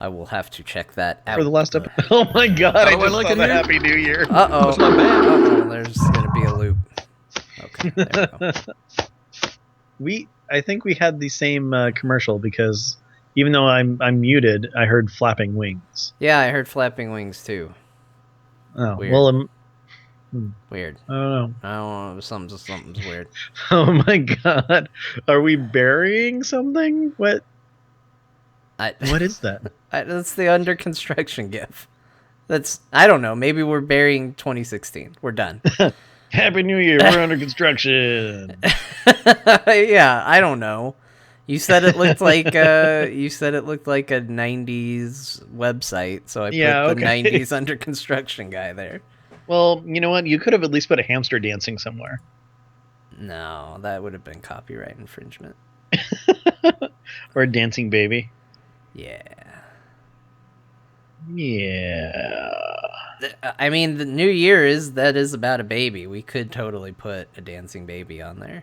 I will have to check that out. For the last episode. Oh my god, I just saw the Happy New Year. Uh-oh. That's not bad. Uh-oh, there's going to be a loop. Okay, there we go. I think we had the same commercial because even though I'm muted, I heard flapping wings. Yeah, I heard flapping wings too. Oh, Weird. well, Weird. I don't know. I don't know. Something's weird. Oh my god. Are we burying something? What is that? That's the under construction gif. I don't know. Maybe we're burying 2016. We're done. Happy New Year. We're under construction. Yeah, I don't know. You said it looked like a 90s website, so I put the 90s under construction guy there. Well, you know what? You could have at least put a hamster dancing somewhere. No, that would have been copyright infringement. Or a dancing baby. Yeah. Yeah. I mean, the New Year is about a baby. We could totally put a dancing baby on there.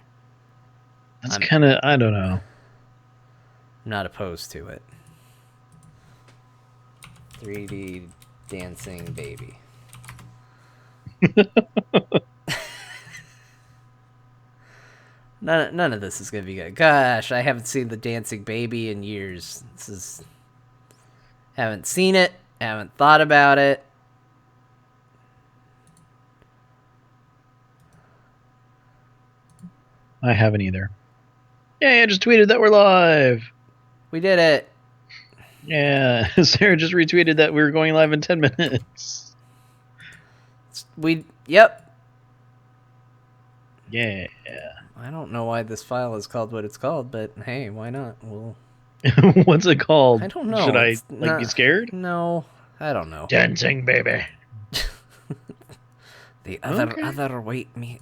That's kind of, I don't know. I'm not opposed to it. 3D dancing baby. None of this is gonna be good. Gosh, I haven't seen the dancing baby in years. Haven't seen it. Haven't thought about it. I haven't either. Yeah, I just tweeted that we're live. We did it. Yeah, Sarah just retweeted that we were going live in 10 minutes. Yep. Yeah. I don't know why this file is called what it's called, but hey, why not? What's it called? I don't know. Should I be scared? No, I don't know. Dancing baby. The other white meat.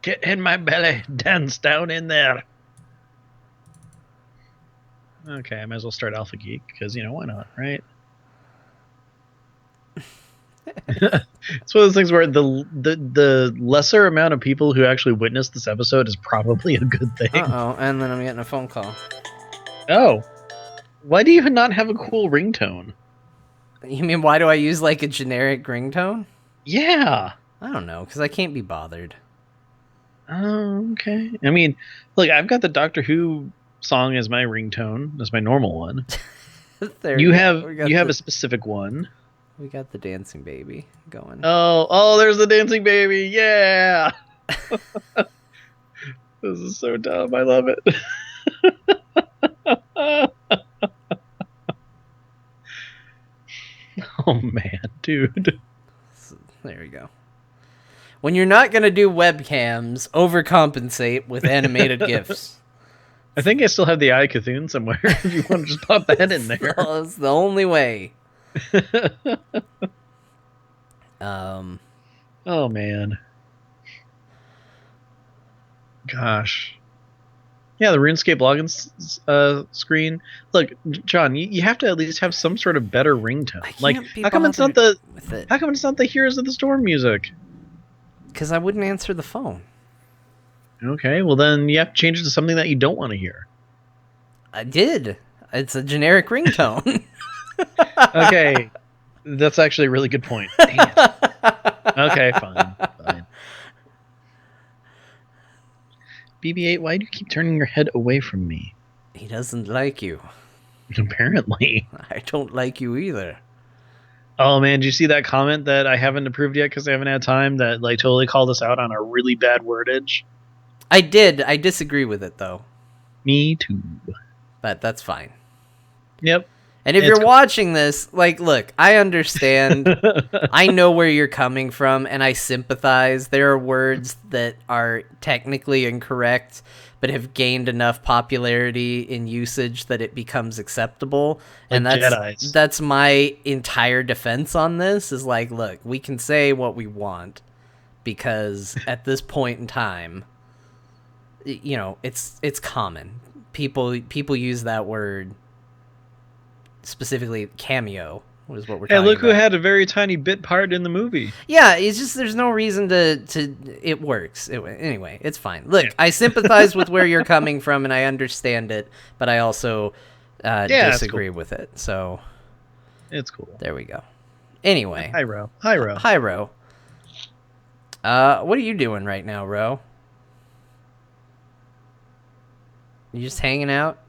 Get in my belly, dance down in there. Okay, I might as well start Alpha Geek because why not, right? It's one of those things where the lesser amount of people who actually witness this episode is probably a good thing. And then I'm getting a phone call. Oh, why do you not have a cool ringtone? You mean why do I use like a generic ringtone? Yeah. I don't know, because I can't be bothered. Oh, okay. I mean, look, I've got the Doctor Who song as my ringtone. That's my normal one. You have a specific one. We got the dancing baby going. Oh, there's the dancing baby. Yeah. This is so dumb. I love it. Oh man, dude. There we go. When you're not going to do webcams, overcompensate with animated GIFs. I think I still have the Eye Cthulhu somewhere. If you want to just pop that in there. That's the only way. Oh man. Gosh. Yeah, the RuneScape login screen. Look, John, you have to at least have some sort of better ringtone. Like, how come it's not the Heroes of the Storm music? Because I wouldn't answer the phone. Okay, well then you have to change it to something that you don't want to hear. I did. It's a generic ringtone. Okay, that's actually a really good point. Okay, fine. BB-8, why do you keep turning your head away from me? He doesn't like you. Apparently. I don't like you either. Oh man, did you see that comment that I haven't approved yet because I haven't had time that like totally called us out on our really bad wordage? I did. I disagree with it though. Me too. But that's fine. Yep. And if you're watching this, like, look, I understand. I know where you're coming from, and I sympathize. There are words that are technically incorrect, but have gained enough popularity in usage that it becomes acceptable. And that's my entire defense on this, is like, look, we can say what we want, because at this point in time, it's common. People use that word. Specifically, cameo was what we're talking about. Hey, look who had a very tiny bit part in the movie. Yeah, it's just there's no reason to it works. Anyway, it's fine. Look, I sympathize with where you're coming from, and I understand it, but I also disagree with it. So it's cool. There we go. Anyway. Hi, Ro. Hi, Ro. Hi, Ro. What are you doing right now, Ro? You just hanging out?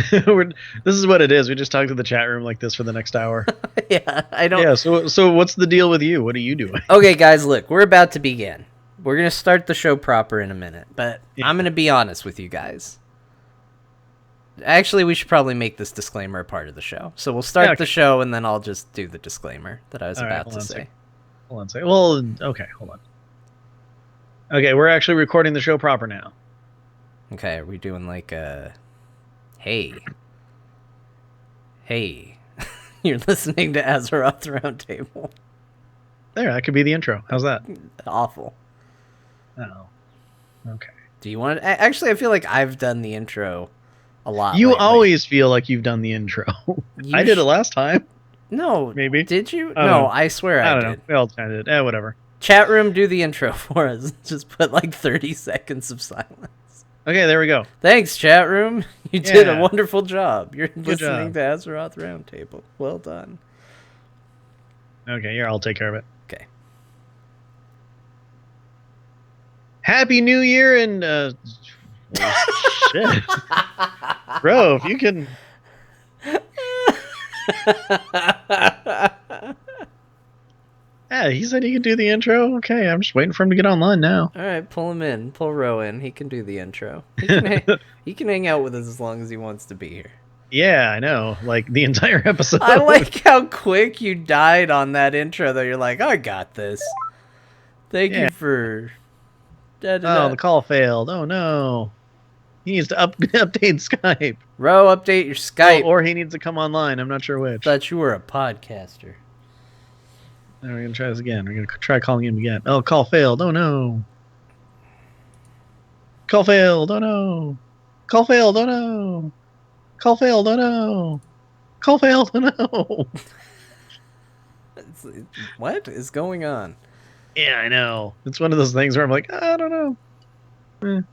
This is what it is. We just talk to the chat room like this for the next hour. Yeah, I don't. Yeah. So what's the deal with you? What are you doing? Okay, guys, look, we're about to begin. We're gonna start the show proper in a minute, but I'm gonna be honest with you guys. Actually, we should probably make this disclaimer a part of the show. So we'll start the show, and then I'll just do the disclaimer that I was about to say. Hold on a second. Well, okay, hold on. Okay, we're actually recording the show proper now. Okay, are we doing like a... Hey, you're listening to Azeroth Roundtable. There, that could be the intro. How's that? Awful. Oh, okay. Do you want to... Actually, I feel like I've done the intro a lot. You lately. always feel like you've done the intro. I did it last time. No. Maybe. Did you? No, I swear I did. Don't know. We all kind of did. Whatever. Chat room, do the intro for us. Just put like 30 seconds of silence. Okay, there we go. Thanks, chat room. You did a wonderful job. You're listening to Azeroth Roundtable. Well done. Okay, here, I'll take care of it. Okay. Happy New Year and shit. Bro, if you can... Yeah, he said he could do the intro. Okay, I'm just waiting for him to get online now. All right, pull him in. Pull Ro in. He can do the intro. He can hang out with us as long as he wants to be here. Yeah, I know. Like, the entire episode. I like how quick you died on that intro, though. You're like, I got this. Thank you for... Oh, the call failed. Oh, no. He needs to update Skype. Ro, update your Skype. Or he needs to come online. I'm not sure which. Thought you were a podcaster. Now we're going to try this again. We're going to try calling him again. Oh, call failed. Oh, no. Call failed. Oh, no. Call failed. Oh, no. Call failed. Oh, no. Call failed. Oh, no. What is going on? Yeah, I know. It's one of those things where I'm like, I don't know.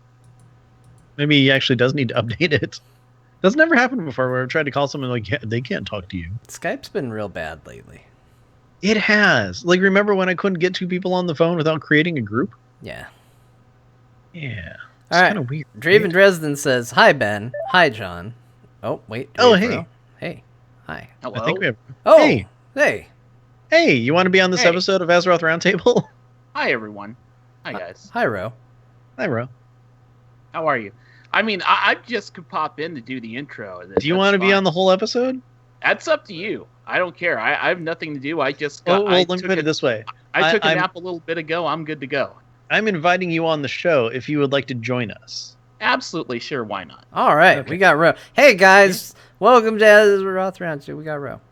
Maybe he actually does need to update it. That's never happened before where I've tried to call someone like, yeah, they can't talk to you. Skype's been real bad lately. It has. Like, remember when I couldn't get two people on the phone without creating a group? Yeah. Yeah. All right. Kind of weird. Draven Dresden says, hi, Ben. Hi, John. Oh, wait. Oh, hey. Bro? Hey. Hi. Hello. I think we have... Oh, hey. Hey. Hey, you want to be on this episode of Azeroth Roundtable? Hi, everyone. Hi, guys. Hi, Ro. Hi, Ro. How are you? I mean, I just could pop in to do the intro. Do you want to be on the whole episode? That's up to you. I don't care. I have nothing to do. I just got... Well, let me put it this way. I took a nap a little bit ago. I'm good to go. I'm inviting you on the show if you would like to join us. Absolutely. Sure. Why not? All right. Okay. We got Ro. Hey, guys. Welcome to Azeroth Roundtable. We got Ro.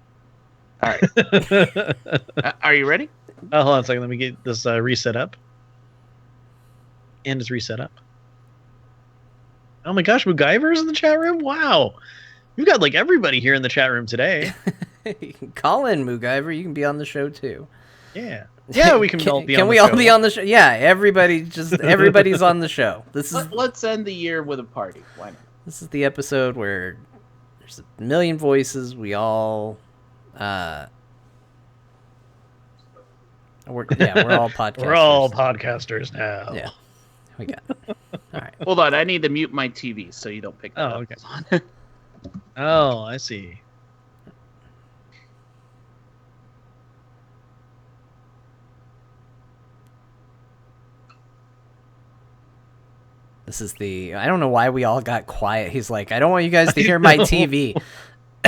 All right. Are you ready? Oh, hold on a second. Let me get this reset up. And it's reset up. Oh my gosh, Moogyver's in the chat room? Wow. We've got like everybody here in the chat room today. You can call in, Moogyver. You can be on the show too. Yeah. Yeah, we can all be on the show. Can we all be on the show? Yeah, everybody's on the show. Let's end the year with a party. Why not? This is the episode where there's a million voices. We all we're all podcasters. We're all podcasters now. Yeah. We got it. All right. Hold on, I need to mute my TV so you don't pick that up. Okay. Oh, I see. This is I don't know why we all got quiet. He's like, I don't want you guys to hear my TV.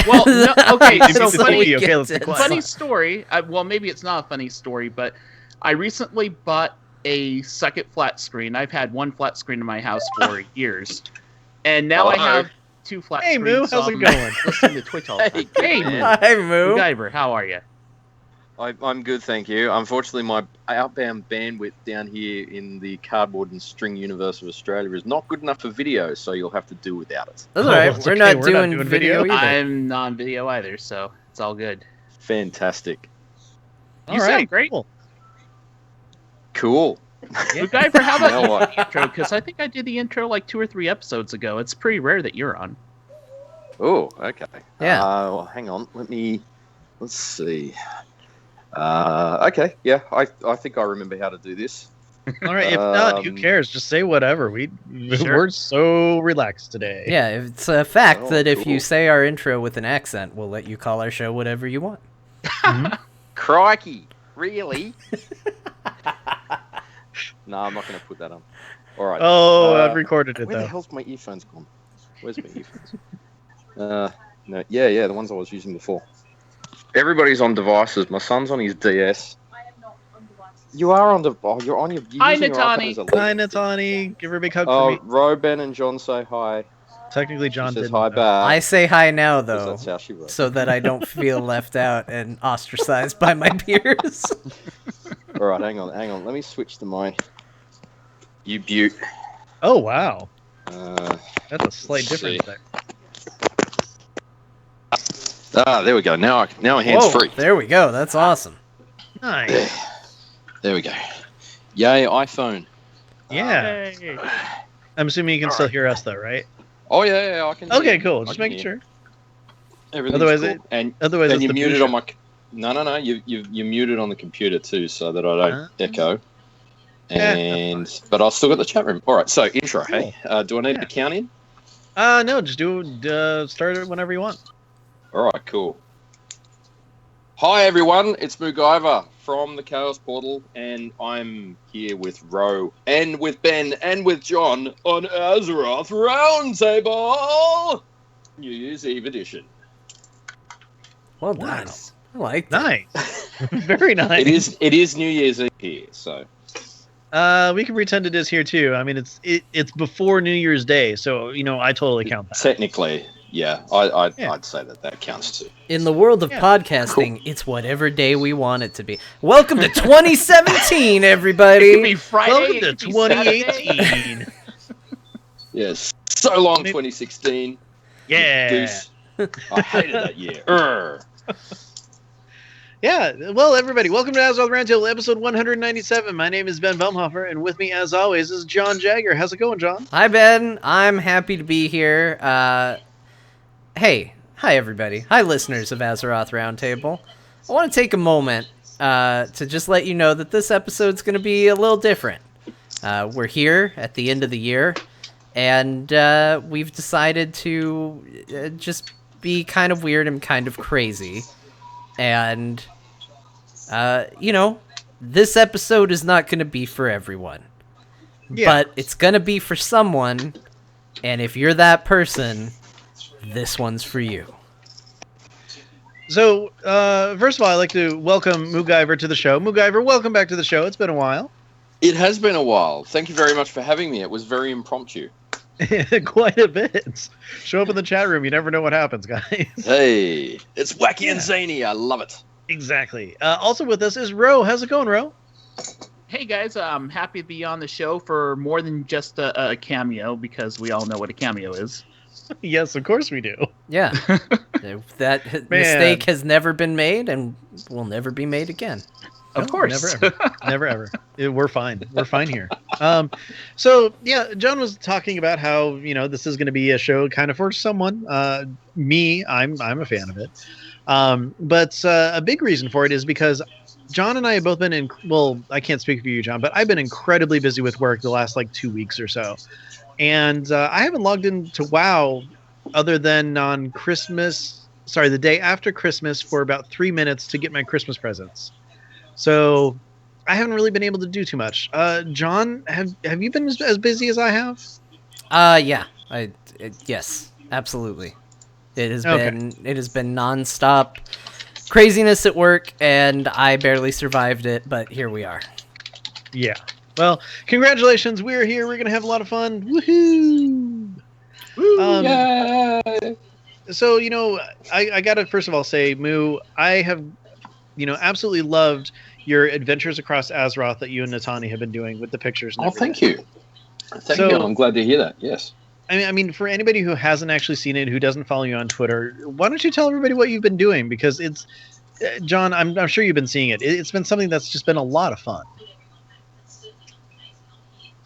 Well, no, okay, so funny story. Well, maybe it's not a funny story, but I recently bought a second flat screen. I've had one flat screen in my house for years, and now I have two flat screens. Hey, Moo, how's it going? Listening to Twitch all the time. Hey, Moo. Hi, Moo. Moogyver, how are you? I'm good, thank you. Unfortunately, my outbound bandwidth down here in the cardboard and string universe of Australia is not good enough for video, so you'll have to do without it. That's all right. We're not doing video either. I'm not on video either, so it's all good. Fantastic. You sound great. Cool. Moogyver, how about the intro? Because I think I did the intro like 2 or 3 episodes ago. It's pretty rare that you're on. Oh, okay. Yeah. Well, hang on. Let's see. Okay. Yeah, I think I remember how to do this. All right. If not, who cares? Just say whatever. We're so relaxed today. Yeah, it's a fact that if you say our intro with an accent, we'll let you call our show whatever you want. Crikey. Really? No, I'm not going to put that on. All right. Oh, I've recorded it, where though. The hell's my earphones gone? Where's my earphones? No, yeah, the ones I was using before. Everybody's on devices. My son's on his DS. I am not on devices. You are on you're on your. Hi, using your iPhone Natani. as a lead. Hi, Natani. Give her a big hug for me. Ro, Ben, and John say hi. Technically, John She says didn't. hi back. I say hi now, though, That's how she works. so that I don't feel left out and ostracized by my peers. All right, hang on. Let me switch to my U-Butte. Oh, wow. That's a slight let's difference see. there. There we go. Now my hand's Whoa, free. there we go. That's awesome. Nice. There we go. Yay, iPhone. Yeah. Hey. I'm assuming you can still hear us, though, right? Oh yeah, I can. Okay, hear. cool. I Just can making hear. sure. Everything's Otherwise cool. And it's you're the muted Boucher. on my. No. You're muted on the computer too, so that I don't echo. And but I've still got the chat room. All right, so intro. Cool. Hey, do I need to count in? No, just start it whenever you want. All right, cool. Hi everyone, it's Moogyver from the Chaos Portal, and I'm here with Rho and with Ben and with John on Azeroth Roundtable, New Year's Eve edition. Well done. Nice. I like Nice. Very nice. It is New Year's Eve here, so We can pretend it is here too. I mean, it's before New Year's Day, so I totally count that. technically, yeah, I'd say that counts too. In the world of podcasting, it's whatever day we want it to be. Welcome to 2017, everybody. It could be Friday. Welcome it to could be Saturday. 2018. Yes, so long 2016. Yeah. Goose. I hated that year. Urgh. Yeah, well, everybody, welcome to Azeroth Roundtable, episode 197. My name is Ben Velmhofer, and with me, as always, is John Jagger. How's it going, John? Hi, Ben. I'm happy to be here. Hey, hi, everybody. Hi, listeners of Azeroth Roundtable. I want to take a moment to just let you know that this episode's going to be a little different. We're here at the end of the year, and we've decided to just be kind of weird and kind of crazy. And, this episode is not going to be for everyone. Yeah. But it's going to be for someone, and if you're that person, this one's for you. So, first of all, I'd like to welcome Moogyver to the show. Moogyver, welcome back to the show. It's been a while. It has been a while. Thank you very much for having me. It was very impromptu. Quite a bit. Show up in the chat room. You never know what happens, guys. Hey, it's wacky and zany. I love it. Exactly. Also with us is Rho. How's it going, Rho? Hey guys, I'm happy to be on the show for more than just a cameo, because we all know what a cameo is. Yes, of course we do. Yeah. That mistake has never been made and will never be made again. Of course. Never ever. We're fine. We're fine here. So yeah, John was talking about how this is going to be a show kind of for someone. Me, I'm a fan of it. But a big reason for it is because John and I have both been I can't speak for you, John, but I've been incredibly busy with work the last 2 weeks or so, and I haven't logged into WoW other than on the day after Christmas for about 3 minutes to get my Christmas presents. So I haven't really been able to do too much. John, have you been as busy as I have? Yeah. Yes, absolutely. It has been nonstop craziness at work, and I barely survived it, but here we are. Yeah. Well, congratulations. We're here. We're going to have a lot of fun. Woohoo! Yay! So, I got to first of all say, Moo, I have, absolutely loved your adventures across Azeroth that you and Natani have been doing with the pictures. And everything. Thank you. Thank you. I'm glad to hear that. Yes. I mean, for anybody who hasn't actually seen it, who doesn't follow you on Twitter, why don't you tell everybody what you've been doing? Because it's, John, I'm sure you've been seeing it. It's been something that's just been a lot of fun.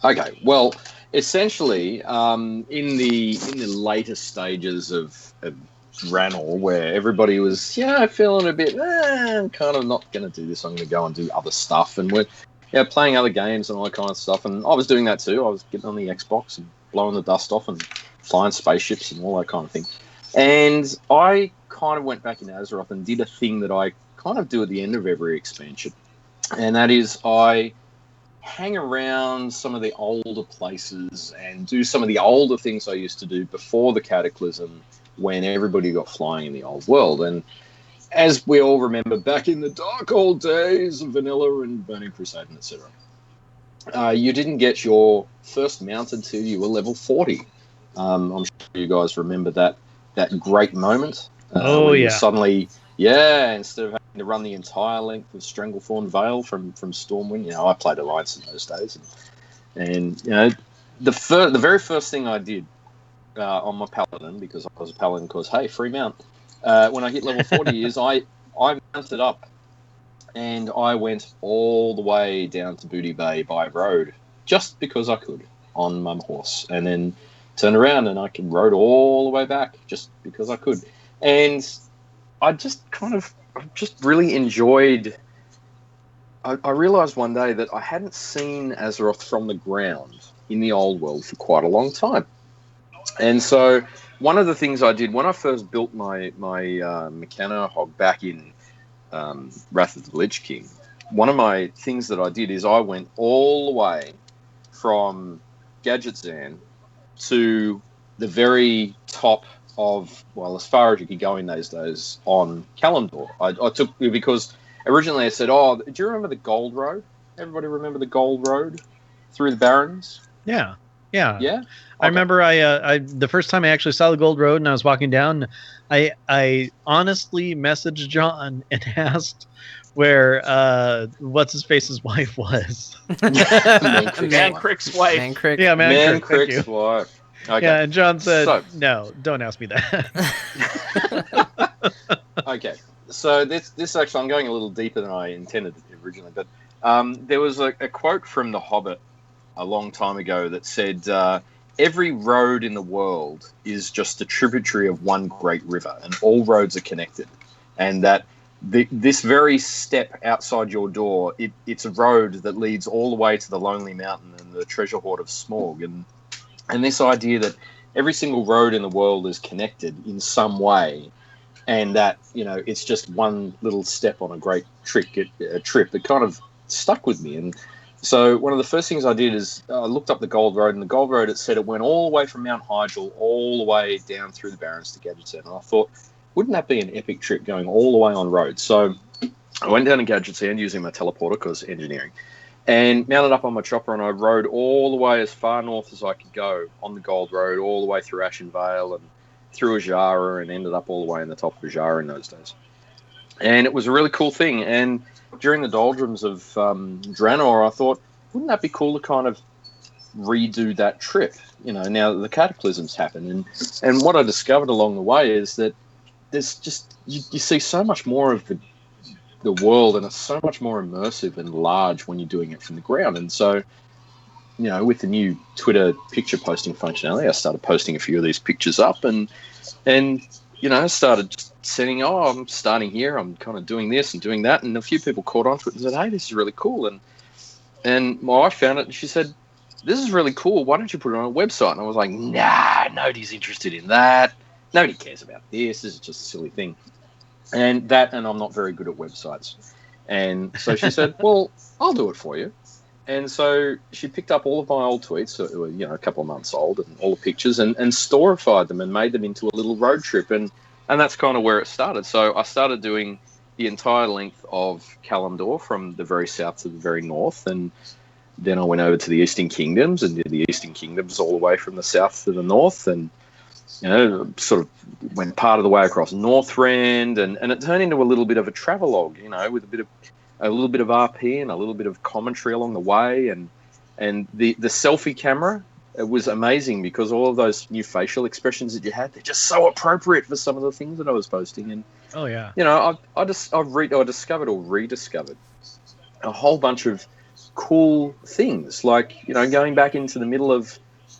Okay, well, essentially, in the later stages of Draenor, where everybody was, feeling a bit, I'm kind of not going to do this. I'm going to go and do other stuff, and we're playing other games and all that kind of stuff. And I was doing that too. I was getting on the Xbox and blowing the dust off and flying spaceships and all that kind of thing. And I kind of went back in Azeroth and did a thing that I kind of do at the end of every expansion, and that is I hang around some of the older places and do some of the older things I used to do before the Cataclysm, when everybody got flying in the old world. And as we all remember, back in the dark old days of Vanilla and Burning Crusade and etc., you didn't get your first mount until you were level 40. I'm sure you guys remember that great moment. When you suddenly, instead of having to run the entire length of Stranglethorn Vale from Stormwind, I played Alliance in those days, and the very first thing I did on my Paladin, because I was a Paladin, because hey, free mount. When I hit level 40, is I mounted up, and I went all the way down to Booty Bay by road, just because I could, on my horse, and then turned around and I rode all the way back just because I could. And I just really enjoyed. I realised one day that I hadn't seen Azeroth from the ground in the old world for quite a long time. And so one of the things I did when I first built my Mechano Hog back in Wrath of the Lich King, one of my things that I did is I went all the way from Gadgetzan to the very top of, as far as you could go in those days, on Kalimdor. I took, because originally I said, do you remember the Gold Road? Everybody remember the Gold Road through the Barrens? Yeah. Yeah? Okay. I Okay. remember I the first time I actually saw the Gold Road and I was walking down, I honestly messaged John and asked where what's his face's wife was. Man Crick's wife. Man Crick. Yeah, Man Crick's wife. Okay. Yeah, and John said, no, don't ask me that. Okay. So this actually, I'm going a little deeper than I intended originally, but there was a quote from The Hobbit a long time ago that said, every road in the world is just a tributary of one great river, and all roads are connected. And that this very step outside your door, it's a road that leads all the way to the Lonely Mountain and the treasure hoard of Smorg. And this idea that every single road in the world is connected in some way, and that, it's just one little step on a great trip, it kind of stuck with me. And so one of the first things I did is I looked up the Gold Road, and the Gold Road, it said it went all the way from Mount Hyjal all the way down through the Barrens to Gadgetzan. And I thought, wouldn't that be an epic trip going all the way on road? So I went down to Gadgetzan using my teleporter, because engineering, and mounted up on my chopper, and I rode all the way as far north as I could go on the Gold Road, all the way through Ashen Vale and through Ajara, and ended up all the way in the top of Ajara in those days. And it was a really cool thing. And during the doldrums of Draenor, I thought, wouldn't that be cool to kind of redo that trip? Now that the cataclysms happen. And what I discovered along the way is that there's just, you see so much more of the world, and it's so much more immersive and large when you're doing it from the ground. And so, with the new Twitter picture posting functionality, I started posting a few of these pictures up, and started just sending, I'm starting here, I'm kind of doing this and doing that, and a few people caught on to it and said, hey, this is really cool. And my wife found it, and she said, this is really cool, why don't you put it on a website? And I was like, nah, nobody's interested in that. Nobody cares about this. This is just a silly thing. And I'm not very good at websites. And so she said, well, I'll do it for you. And so she picked up all of my old tweets, so it were, a couple of months old, and all the pictures, and storified them and made them into a little road trip. And that's kind of where it started. So I started doing the entire length of Kalimdor from the very south to the very north. And then I went over to the Eastern Kingdoms and did the Eastern Kingdoms all the way from the south to the north. And sort of went part of the way across Northrend, and it turned into a little bit of a travelogue, with a little bit of RP and a little bit of commentary along the way, and the selfie camera, it was amazing, because all of those new facial expressions that you had, they're just so appropriate for some of the things that I was posting. And I discovered or rediscovered a whole bunch of cool things, like, you know, going back into the middle of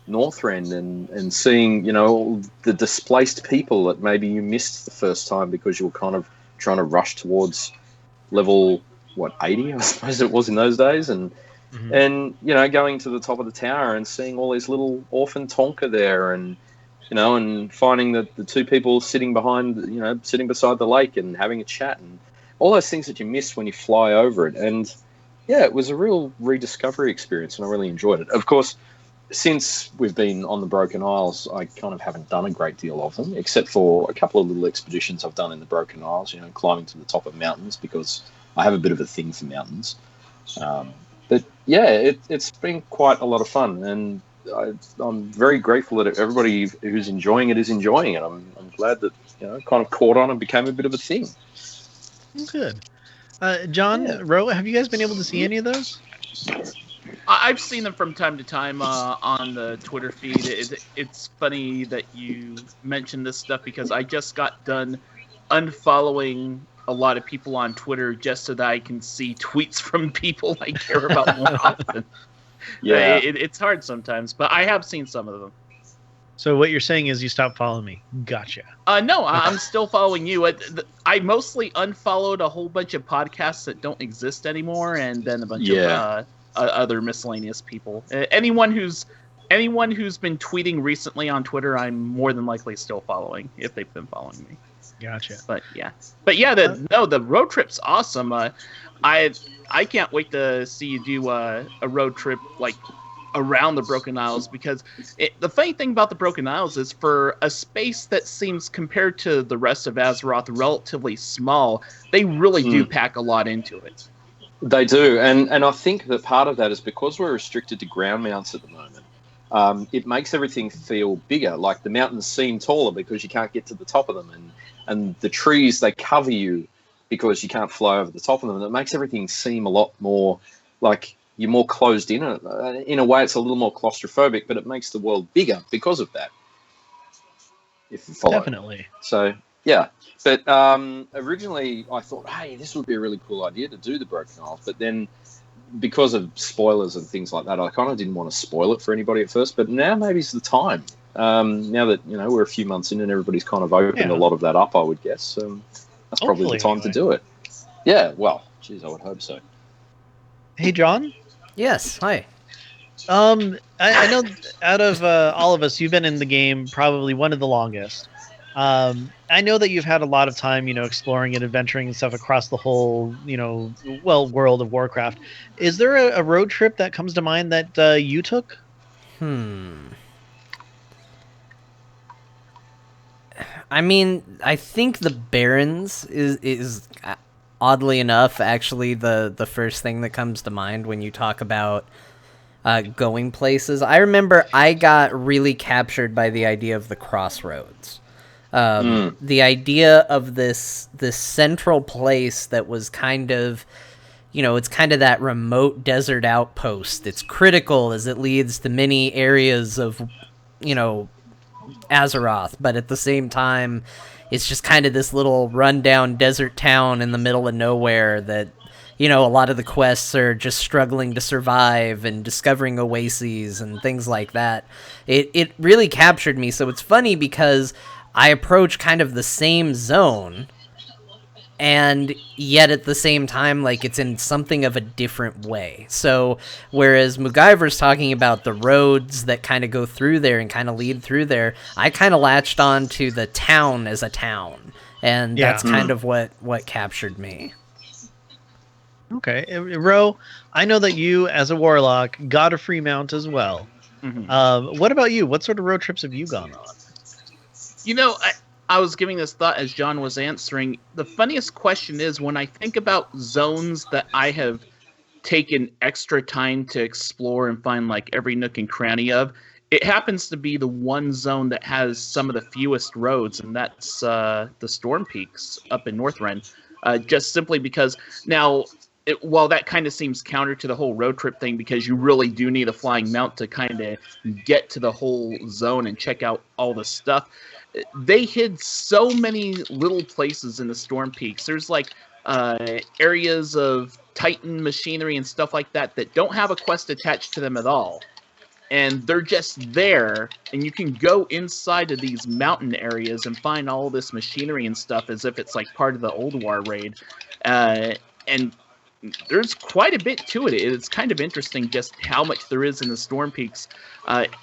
Northrend and seeing, you know, the displaced people that maybe you missed the first time because you were kind of trying to rush towards level, 80, I suppose it was in those days, and you know, going to the top of the tower and seeing all these little orphan Tonka there, and you know, and finding that the two people sitting beside the lake and having a chat, and all those things that you miss when you fly over it. And yeah, it was a real rediscovery experience, and I really enjoyed it. Of course, since we've been on the Broken Isles, I kind of haven't done a great deal of them, except for a couple of little expeditions I've done in the Broken Isles, you know, climbing to the top of mountains, because I have a bit of a thing for mountains. But yeah, it's been quite a lot of fun, and I'm very grateful that everybody who's enjoying it is enjoying it. I'm glad that, you know, it kind of caught on and became a bit of a thing. Good. John, Rho, have you guys been able to see any of those? I've seen them from time to time on the Twitter feed. It's funny that you mentioned this stuff, because I just got done unfollowing a lot of people on Twitter just so that I can see tweets from people I care about more often. Yeah, it's hard sometimes, but I have seen some of them. So what you're saying is you stopped following me. Gotcha. No, I'm still following you. I mostly unfollowed a whole bunch of podcasts that don't exist anymore, and then a bunch of other miscellaneous people. Anyone who's been tweeting recently on Twitter, I'm more than likely still following, if they've been following me. Gotcha. But yeah, the road trip's awesome. I can't wait to see you do a road trip like around the Broken Isles, because the funny thing about the Broken Isles is, for a space that seems, compared to the rest of Azeroth, relatively small, they really do pack a lot into it. They do, and I think that part of that is because we're restricted to ground mounts at the moment. It makes everything feel bigger. Like, the mountains seem taller because you can't get to the top of them, and the trees, they cover you because you can't fly over the top of them. And it makes everything seem a lot more like you're more closed in. In a way, it's a little more claustrophobic, but it makes the world bigger because of that. If you follow. Definitely. So yeah, but originally I thought, hey, this would be a really cool idea to do the Broken Isles, but then because of spoilers and things like that, I kind of didn't want to spoil it for anybody at first. But now maybe's the time. Now that, you know, we're a few months in and everybody's kind of opened a lot of that up, I would guess. That's probably the time to do it. Yeah, well, geez, I would hope so. Hey, John? Yes, hi. I know out of all of us, you've been in the game probably one of the longest. I know that you've had a lot of time, you know, exploring and adventuring and stuff across the whole, you know, world of Warcraft. Is there a road trip that comes to mind that you took? I mean, I think the Barrens is oddly enough actually the first thing that comes to mind when you talk about going places. I remember I got really captured by the idea of the crossroads. The idea of this central place that was kind of, you know, it's kind of that remote desert outpost. It's critical as it leads to many areas of, you know, Azeroth, but at the same time, it's just kind of this little rundown desert town in the middle of nowhere that, you know, a lot of the quests are just struggling to survive and discovering oases and things like that. It really captured me. So it's funny because I approach kind of the same zone, and yet at the same time, like, it's in something of a different way. So whereas Moogyver's talking about the roads that kind of go through there and kind of lead through there, I kind of latched on to the town as a town, and that's kind of what captured me. Okay. Rho, I know that you, as a warlock, got a free mount as well. What about you? What sort of road trips have you gone on? You know, I was giving this thought as John was answering. The funniest question is, when I think about zones that I have taken extra time to explore and find like every nook and cranny of, it happens to be the one zone that has some of the fewest roads, and that's the Storm Peaks up in Northrend. Just simply because now, while that kind of seems counter to the whole road trip thing, because you really do need a flying mount to kind of get to the whole zone and check out all the stuff, they hid so many little places in the Storm Peaks. There's like areas of Titan machinery and stuff like that don't have a quest attached to them at all. And they're just there, and you can go inside of these mountain areas and find all this machinery and stuff as if it's like part of the Old War raid. And there's quite a bit to it. It's kind of interesting just how much there is in the Storm Peaks.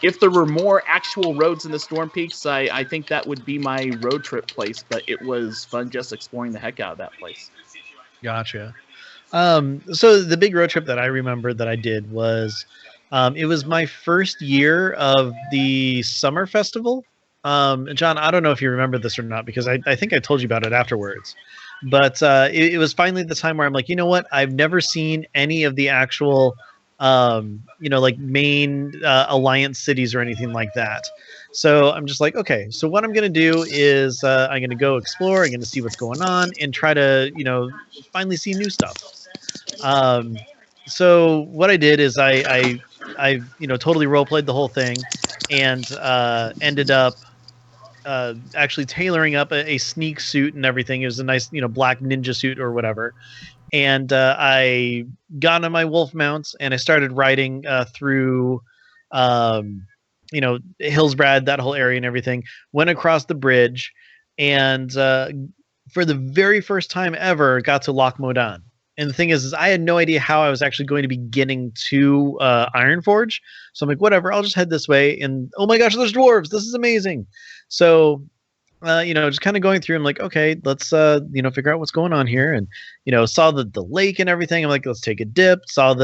If there were more actual roads in the Storm Peaks, I think that would be my road trip place, but it was fun just exploring the heck out of that place. Gotcha. So the big road trip that I remember that I did was, it was my first year of the summer festival. John, I don't know if you remember this or not, because I think I told you about it afterwards. But it was finally the time where I'm like, you know what? I've never seen any of the actual, like main alliance cities or anything like that. So I'm just like, okay, so what I'm going to do is I'm going to go explore. I'm going to see what's going on and try to, finally see new stuff. So what I did is I totally role played the whole thing, and ended up actually tailoring up a sneak suit and everything. It was a nice, black ninja suit or whatever. And I got on my wolf mount and I started riding through, Hillsbrad, that whole area and everything. Went across the bridge, and for the very first time ever, got to Loch Modan. And the thing is I had no idea how I was actually going to be getting to Ironforge. So I'm like, whatever, I'll just head this way. And oh my gosh, there's dwarves. This is amazing. So, just kind of going through, I'm like, okay, let's, figure out what's going on here. And, saw the lake and everything. I'm like, let's take a dip. Saw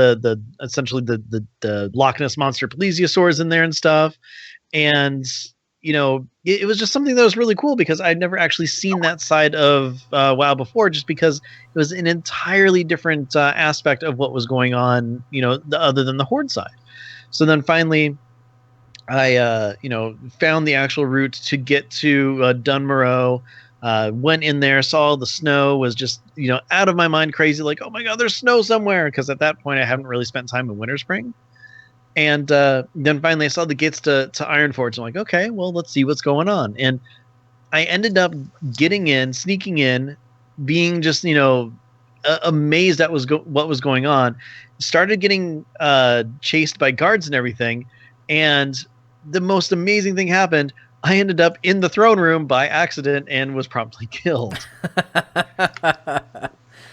essentially the Loch Ness Monster plesiosaurs in there and stuff. And, it was just something that was really cool because I'd never actually seen that side of WoW before, just because it was an entirely different aspect of what was going on, other than the Horde side. So then finally, I, found the actual route to get to Dunmorrow, went in there, saw the snow, was just, out of my mind crazy, like, oh my God, there's snow somewhere. Because at that point I hadn't really spent time in Winter Spring. And then finally I saw the gates to Ironforge. I'm like, okay, well, let's see what's going on. And I ended up sneaking in, being just, amazed at what was going on. Started getting chased by guards and everything. And the most amazing thing happened. I ended up in the throne room by accident and was promptly killed.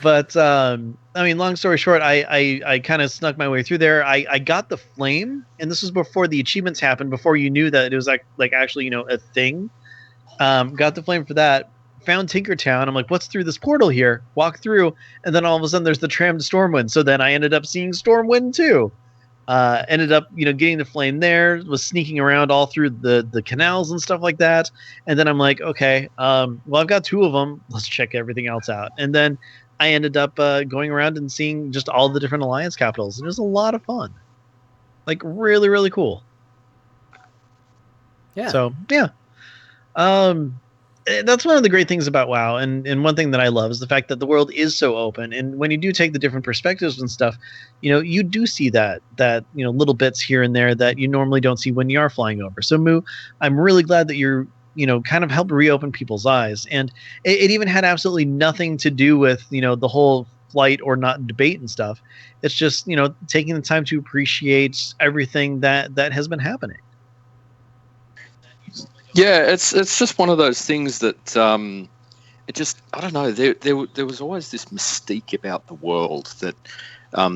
But long story short, I kind of snuck my way through there. I got the flame, and this was before the achievements happened, before you knew that it was like actually, a thing. Got the flame for that. Found Tinkertown. I'm like, what's through this portal here? Walk through, and then all of a sudden there's the tram to Stormwind. So then I ended up seeing Stormwind too. Ended up, getting the flame there, was sneaking around all through the canals and stuff like that. And then I'm like, okay, well, I've got 2 of them. Let's check everything else out. And then I ended up going around and seeing just all the different alliance capitals. It was a lot of fun. Like, really, really cool. Yeah. So, yeah. That's one of the great things about WoW, and one thing that I love is the fact that the world is so open. And when you do take the different perspectives and stuff, you do see that little bits here and there that you normally don't see when you are flying over. So Moo, I'm really glad that you're kind of helped reopen people's eyes. And it even had absolutely nothing to do with the whole flight or not debate and stuff. It's just taking the time to appreciate everything that has been happening. Yeah, it's just one of those things that it just, I don't know, there was always this mystique about the world that,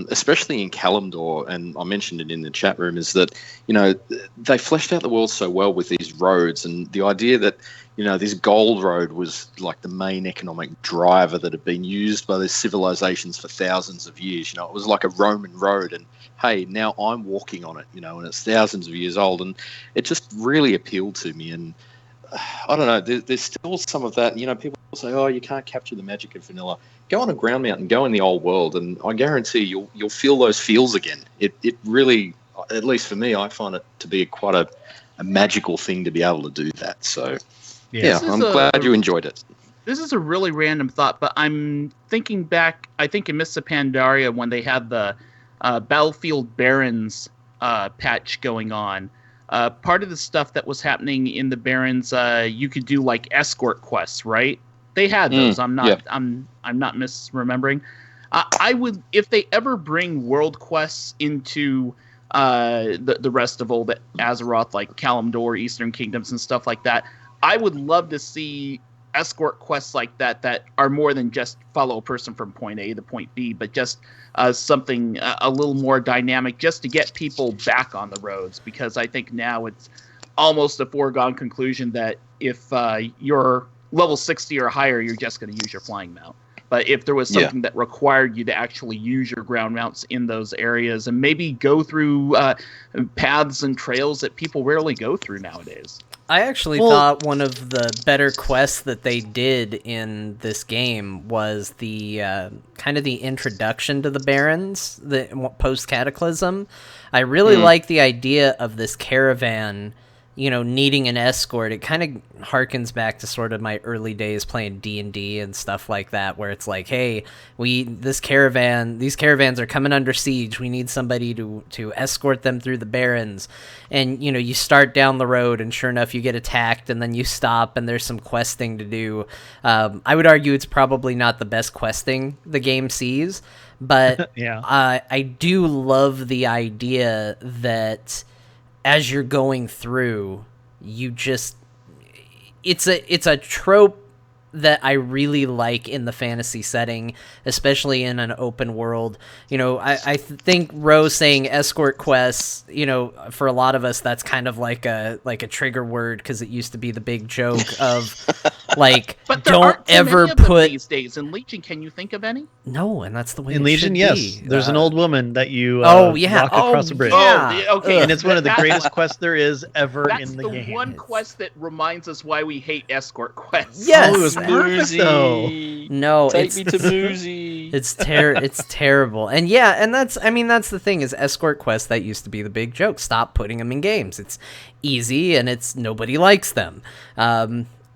especially in Kalimdor, and I mentioned it in the chat room, is that, they fleshed out the world so well with these roads, and the idea that, this gold road was like the main economic driver that had been used by these civilizations for thousands of years. It was like a Roman road, and hey, now I'm walking on it, and it's thousands of years old, and it just really appealed to me. And I don't know, there's still some of that. People say, oh, you can't capture the magic of vanilla. Go on a ground mount and go in the old world, and I guarantee you'll feel those feels again. It really, at least for me, I find it to be quite a magical thing to be able to do that. So yeah, I'm glad you enjoyed it. This is a really random thought, but I'm thinking back, I think in Mists of Pandaria, when they had the Battlefield Barons patch going on. Part of the stuff that was happening in the Barons, you could do like escort quests, right? They had those. I'm not misremembering. I would, if they ever bring world quests into the rest of old Azeroth, like Kalimdor, Eastern Kingdoms, and stuff like that, I would love to see escort quests like that are more than just follow a person from point A to point B, but just something a little more dynamic, just to get people back on the roads. Because I think now it's almost a foregone conclusion that if you're level 60 or higher, you're just going to use your flying mount. But if there was something that required you to actually use your ground mounts in those areas and maybe go through paths and trails that people rarely go through nowadays. I actually thought one of the better quests that they did in this game was the kind of the introduction to the Barrens, the post-Cataclysm. I really like the idea of this caravan, you know, needing an escort. It kind of harkens back to sort of my early days playing D&D and stuff like that, where it's like, hey, these caravans are coming under siege. We need somebody to escort them through the Barrens. And, you know, you start down the road and sure enough, you get attacked and then you stop and there's some questing to do. I would argue it's probably not the best questing the game sees, but I do love the idea that as you're going through, it's a trope that I really like in the fantasy setting, especially in an open world. You know, I think Rose saying escort quests, you know, for a lot of us, that's kind of like a trigger word, because it used to be the big joke of like, but there don't aren't too ever many of them put these days. In Legion, can you think of any? No, and that's the way in it Legion. should Yes, be. there's an old woman that you walk across the bridge. Okay, and it's one of the greatest quests there is ever in the game. That's the one quest that reminds us why we hate escort quests. Yes, it was perfect though. No, take me to Moozy. It's terrible. And that's the thing, is escort quests, that used to be the big joke. Stop putting them in games. It's easy and nobody likes them.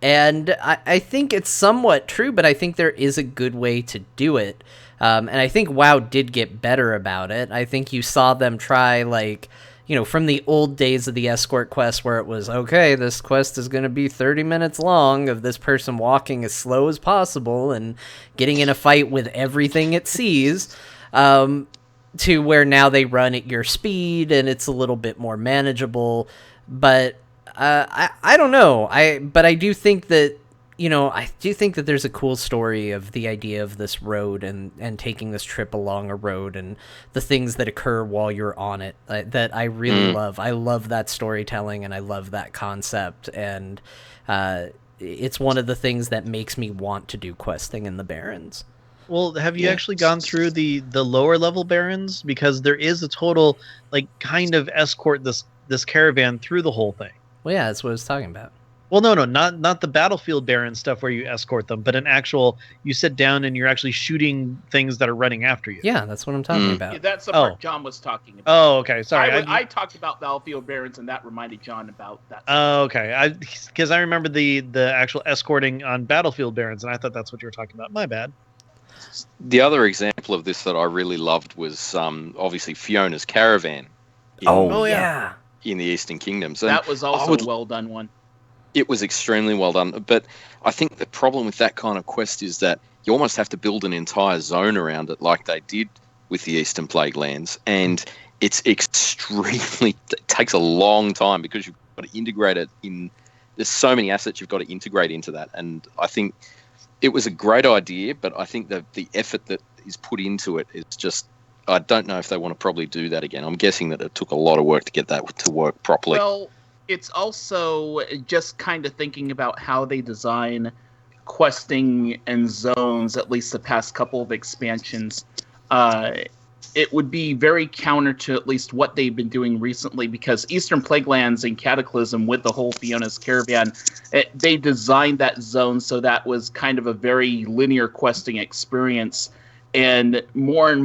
And I think it's somewhat true, but I think there is a good way to do it. And I think WoW did get better about it. I think you saw them try, like, you know, from the old days of the escort quest, where it was, okay, this quest is going to be 30 minutes long of this person walking as slow as possible and getting in a fight with everything it sees, to where now they run at your speed and it's a little bit more manageable. But I don't know. But I do think that, you know, I do think that there's a cool story of the idea of this road and taking this trip along a road and the things that occur while you're on it, that I really love. I love that storytelling and I love that concept. And it's one of the things that makes me want to do questing in the Barrens. Well, have you actually gone through the lower level Barrens? Because there is a total, like, kind of escort this caravan through the whole thing. Well, yeah, that's what I was talking about. Well, no, not the battlefield Baron stuff where you escort them, but an actual, you sit down and you're actually shooting things that are running after you. Yeah, that's what I'm talking about. Yeah, that's the part John was talking about. Oh, okay, sorry. I talked about battlefield Barons, and that reminded John about that. Oh, okay. Because I remember the actual escorting on battlefield Barons, and I thought that's what you were talking about. My bad. The other example of this that I really loved was obviously Fiona's caravan. Yeah. In the Eastern Kingdoms. And that was also a well done one. It was extremely well done, but I think the problem with that kind of quest is that you almost have to build an entire zone around it, like they did with the Eastern Plague Lands, and it takes a long time because you've got to integrate it in. There's so many assets you've got to integrate into that, and I think it was a great idea, but I think that the effort that is put into it is just. I don't know if they want to probably do that again. I'm guessing that it took a lot of work to get that to work properly. Well, it's also just kind of thinking about how they design questing and zones, at least the past couple of expansions. It would be very counter to at least what they've been doing recently, because Eastern Plaguelands and Cataclysm, with the whole Fiona's Caravan, they designed that zone so that was kind of a very linear questing experience. And more,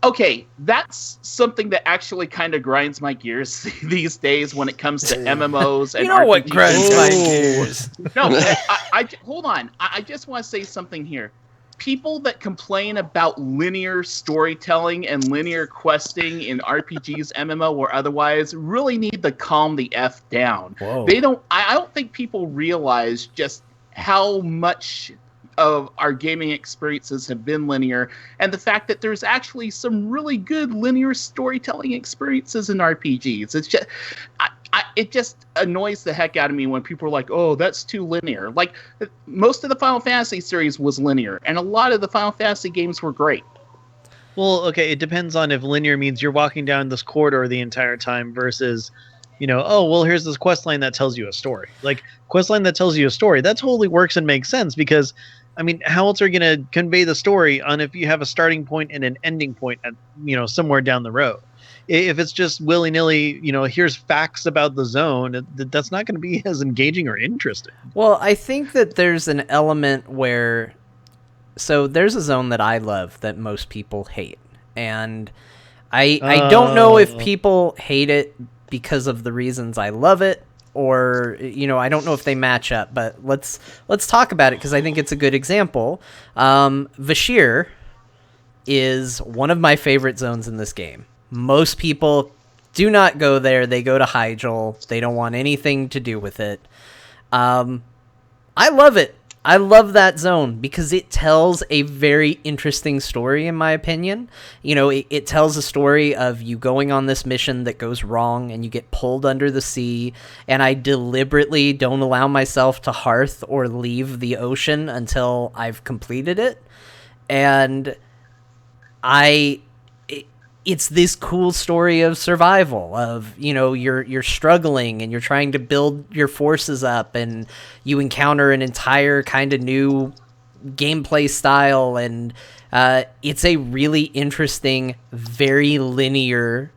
okay, that's something that actually kind of grinds my gears these days when it comes to MMOs and RPGs. What grinds my gears? No, hold on. I just want to say something here. People that complain about linear storytelling and linear questing in RPGs, MMO, or otherwise really need to calm the F down. Whoa. I don't think people realize just how much of our gaming experiences have been linear, and the fact that there's actually some really good linear storytelling experiences in RPGs. It's just, it just annoys the heck out of me when people are like, "Oh, that's too linear." Like, most of the Final Fantasy series was linear, and a lot of the Final Fantasy games were great. Well, okay, it depends on if linear means you're walking down this corridor the entire time versus, oh, well, here's this quest line that tells you a story. Like, quest line that tells you a story, that totally works and makes sense because, I mean, how else are you going to convey the story on if you have a starting point and an ending point at, somewhere down the road? If it's just willy-nilly, here's facts about the zone, that's not going to be as engaging or interesting. Well, I think that there's an element where... So there's a zone that I love that most people hate. And I don't know if people hate it because of the reasons I love it, or I don't know if they match up, but let's talk about it because I think it's a good example. Vashir is one of my favorite zones in this game. Most people do not go there. They go to Hyjal. They don't want anything to do with it. I love it. I love that zone because it tells a very interesting story, in my opinion. It tells a story of you going on this mission that goes wrong and you get pulled under the sea, and I deliberately don't allow myself to hearth or leave the ocean until I've completed it. And it's this cool story of survival, of, you're struggling and you're trying to build your forces up, and you encounter an entire kind of new gameplay style, and it's a really interesting, very linear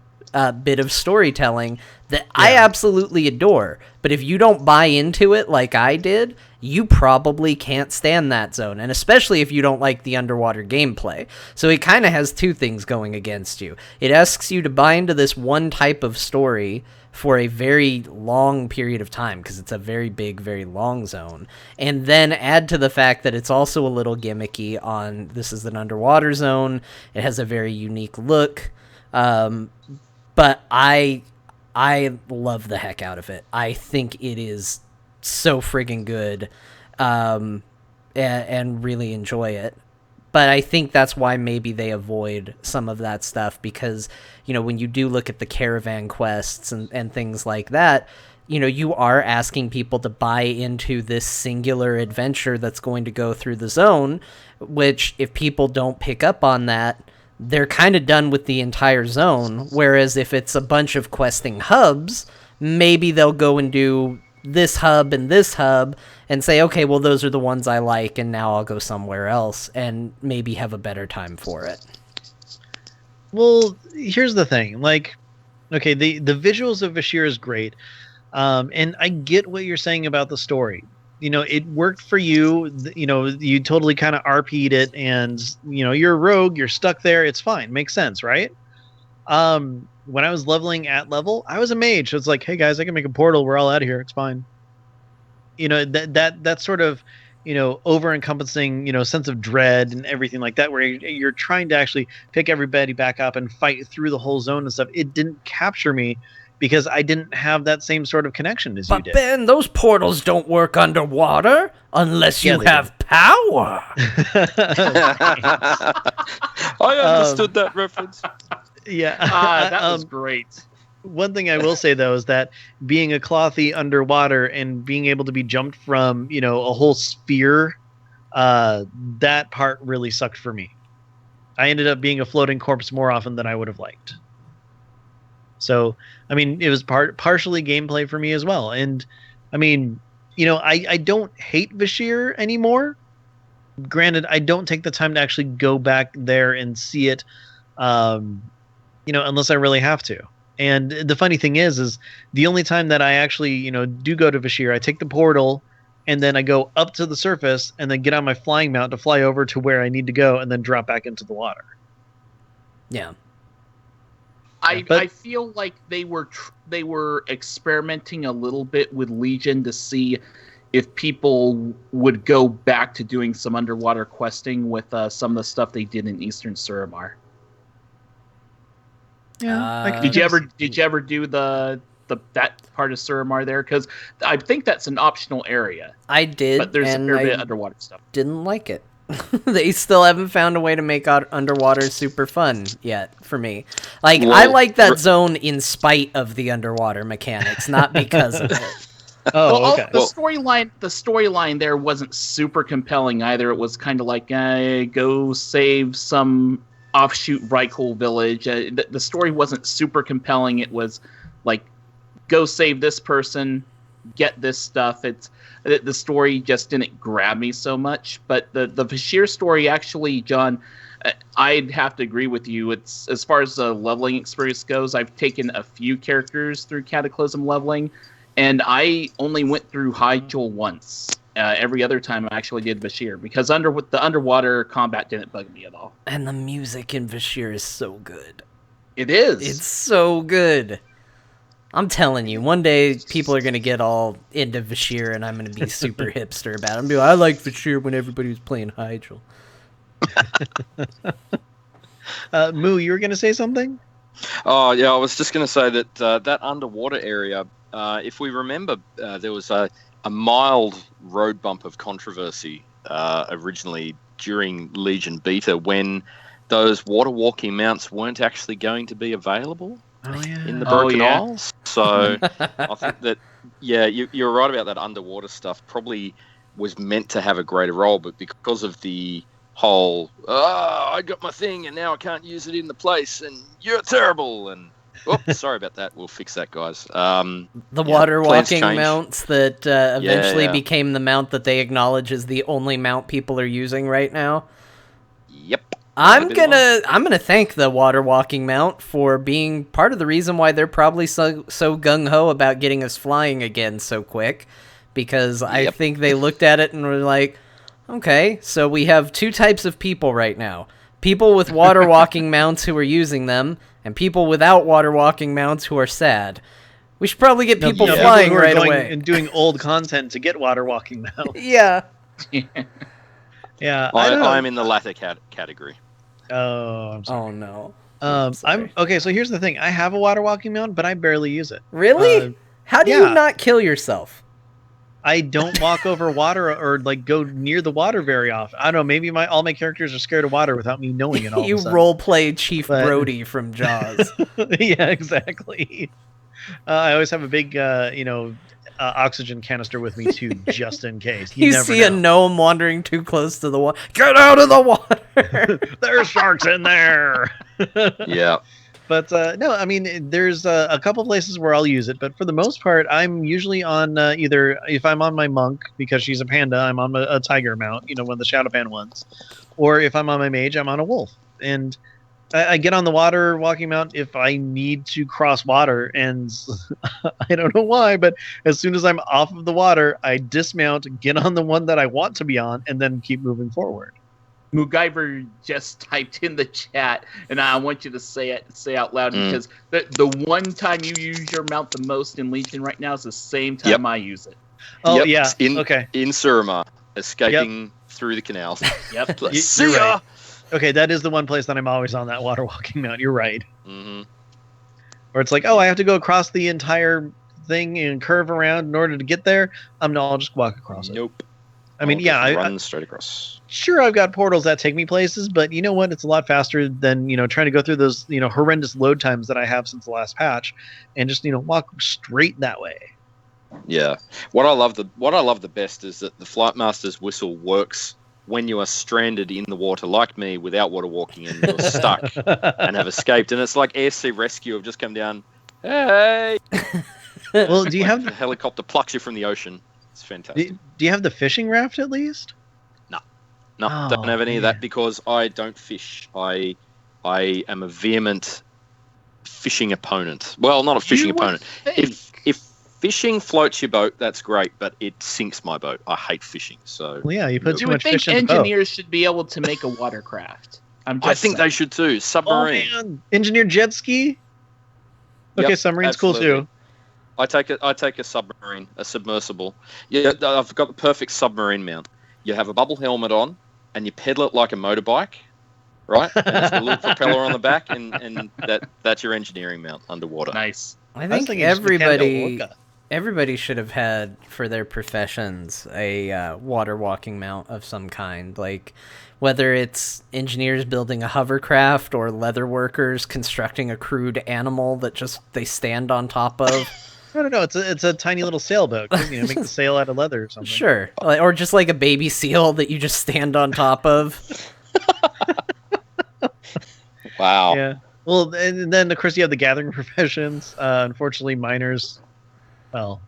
bit of storytelling that I absolutely adore. But if you don't buy into it like I did, you probably can't stand that zone, and especially if you don't like the underwater gameplay. So it kind of has two things going against you. It asks you to buy into this one type of story for a very long period of time, because it's a very big, very long zone, and then add to the fact that it's also a little gimmicky on, this is an underwater zone, it has a very unique look, but I love the heck out of it. I think it is so friggin' good, and really enjoy it. But I think that's why maybe they avoid some of that stuff, because, when you do look at the caravan quests and things like that, you are asking people to buy into this singular adventure that's going to go through the zone, which, if people don't pick up on that, they're kind of done with the entire zone. Whereas if it's a bunch of questing hubs, maybe they'll go and do this hub and say, okay, well, those are the ones I like, and now I'll go somewhere else and maybe have a better time for it. Well, here's the thing. Like, okay, the visuals of Vashir is great. And I get what you're saying about the story. It worked for you. You totally kind of RP'd it, and, you're a rogue, you're stuck there. It's fine. Makes sense, right? When I was leveling at level, I was a mage. So it's like, hey guys, I can make a portal. We're all out of here. It's fine. That sort of, over encompassing, sense of dread and everything like that, where you're trying to actually pick everybody back up and fight through the whole zone and stuff. It didn't capture me because I didn't have that same sort of connection as you did. But Ben, those portals don't work underwater unless you have power. I understood that reference. Yeah. That was great. One thing I will say, though, is that being a clothy underwater and being able to be jumped from, a whole sphere, that part really sucked for me. I ended up being a floating corpse more often than I would have liked. So, I mean, it was partially gameplay for me as well. And, I mean, I don't hate Vashir anymore. Granted, I don't take the time to actually go back there and see it, unless I really have to. And the funny thing is the only time that I actually, do go to Vashir, I take the portal, and then I go up to the surface, and then get on my flying mount to fly over to where I need to go, and then drop back into the water. Yeah. I feel like they were experimenting a little bit with Legion to see if people would go back to doing some underwater questing with some of the stuff they did in Eastern Suramar. Yeah. Did you ever do the that part of Suramar there? Because I think that's an optional area. I did, but there's a fair bit of underwater stuff. Didn't like it. They still haven't found a way to make underwater super fun yet for me. Like, I like that zone in spite of the underwater mechanics, not because of it. Oh, okay. The storyline there wasn't super compelling either. It was kind of like, go save some offshoot Rykul village. The story wasn't super compelling. It was like, go save this person, get this stuff. The story just didn't grab me so much. But the Vashir story, actually, John, I'd have to agree with you. It's, as far as the leveling experience goes, I've taken a few characters through Cataclysm leveling, and I only went through Hyjal once. Every other time I actually did Vashir, because the underwater combat didn't bug me at all. And the music in Vashir is so good. It is. It's so good. I'm telling you, one day people are going to get all into Vashir, and I'm going to be super hipster about it. I'm going to be like, I like Vashir when everybody was playing Hyjal. Moo, you were going to say something? Oh, yeah, I was just going to say that that underwater area, if we remember, there was a mild road bump of controversy originally during Legion Beta when those water walking mounts weren't actually going to be available in the Broken Isles. So I think that, you're right about that underwater stuff. Probably was meant to have a greater role, but because of the whole, I got my thing and now I can't use it in the place and you're terrible, and sorry about that. We'll fix that, guys. The water walking mounts that eventually became the mount that they acknowledge is the only mount people are using right now. Yep. I'm gonna thank the water walking mount for being part of the reason why they're probably so gung ho about getting us flying again so quick, because I think they looked at it and were like, okay, so we have two types of people right now: people with water walking mounts who are using them, and people without water walking mounts who are sad. We should probably get people flying right away and doing old content to get water walking mounts. Yeah. Yeah, I'm in the latter category. Oh, I'm sorry. Oh no. I'm okay. So here's the thing: I have a water walking mount, but I barely use it. Really? How do you not kill yourself? I don't walk over water or like go near the water very often. I don't know. Maybe all my characters are scared of water without me knowing it. You role play Chief Brody from Jaws. Yeah, exactly. I always have a big, oxygen canister with me too, just in case. You never see know. A gnome wandering too close to the water. Get out of the water! There's sharks in there. Yeah. But no, I mean, there's a couple places where I'll use it, but for the most part, I'm usually on either, if I'm on my monk because she's a panda, I'm on a tiger mount, one of the Shadowpan ones, or if I'm on my mage, I'm on a wolf. And I get on the water walking mount if I need to cross water, and I don't know why, but as soon as I'm off of the water, I dismount, get on the one that I want to be on, and then keep moving forward. Moogyver just typed in the chat, and I want you to say out loud, because the one time you use your mount the most in Legion right now is the same time I use it. Oh, yeah. Okay. In Suramar, escaping through the canals. Yep. See ya! Right. Okay, that is the one place that I'm always on that water walking mount. You're right. Mm-hmm. Where it's like, I have to go across the entire thing and curve around in order to get there. I'll just walk across it. Nope. I mean, I run straight across. Sure, I've got portals that take me places, but you know what? It's a lot faster than trying to go through those horrendous load times that I have since the last patch, and just walk straight that way. Yeah. What I love the best is that the Flight Master's whistle works when you are stranded in the water, like me, without water walking, and you're stuck and have escaped, and it's like Air Sea Rescue have just come down. Hey. Well, do you have the helicopter plucks you from the ocean? It's fantastic. Do you have the fishing raft at least? No, don't have any of that because I don't fish. I am a vehement fishing opponent. Well, not a fishing opponent. If fishing floats your boat, that's great, but it sinks my boat. I hate fishing. So you put too much fish in the boat. Engineers should be able to make a watercraft. I think they should too. Submarine. Oh, man. Engineer jet ski. Okay, submarine's absolutely cool too. I take a submarine, a submersible. Yeah, I've got the perfect submarine mount. You have a bubble helmet on, and you pedal it like a motorbike, right? And there's a little propeller on the back, and that's your engineering mount underwater. Nice. I think everybody should have had for their professions a water walking mount of some kind, like whether it's engineers building a hovercraft or leather workers constructing a crude animal that just they stand on top of. I don't know. It's a tiny little sailboat. Make the sail out of leather or something. Sure, or just like a baby seal that you just stand on top of. Wow. Yeah. Well, and then of course you have the gathering professions. Unfortunately, miners. Well,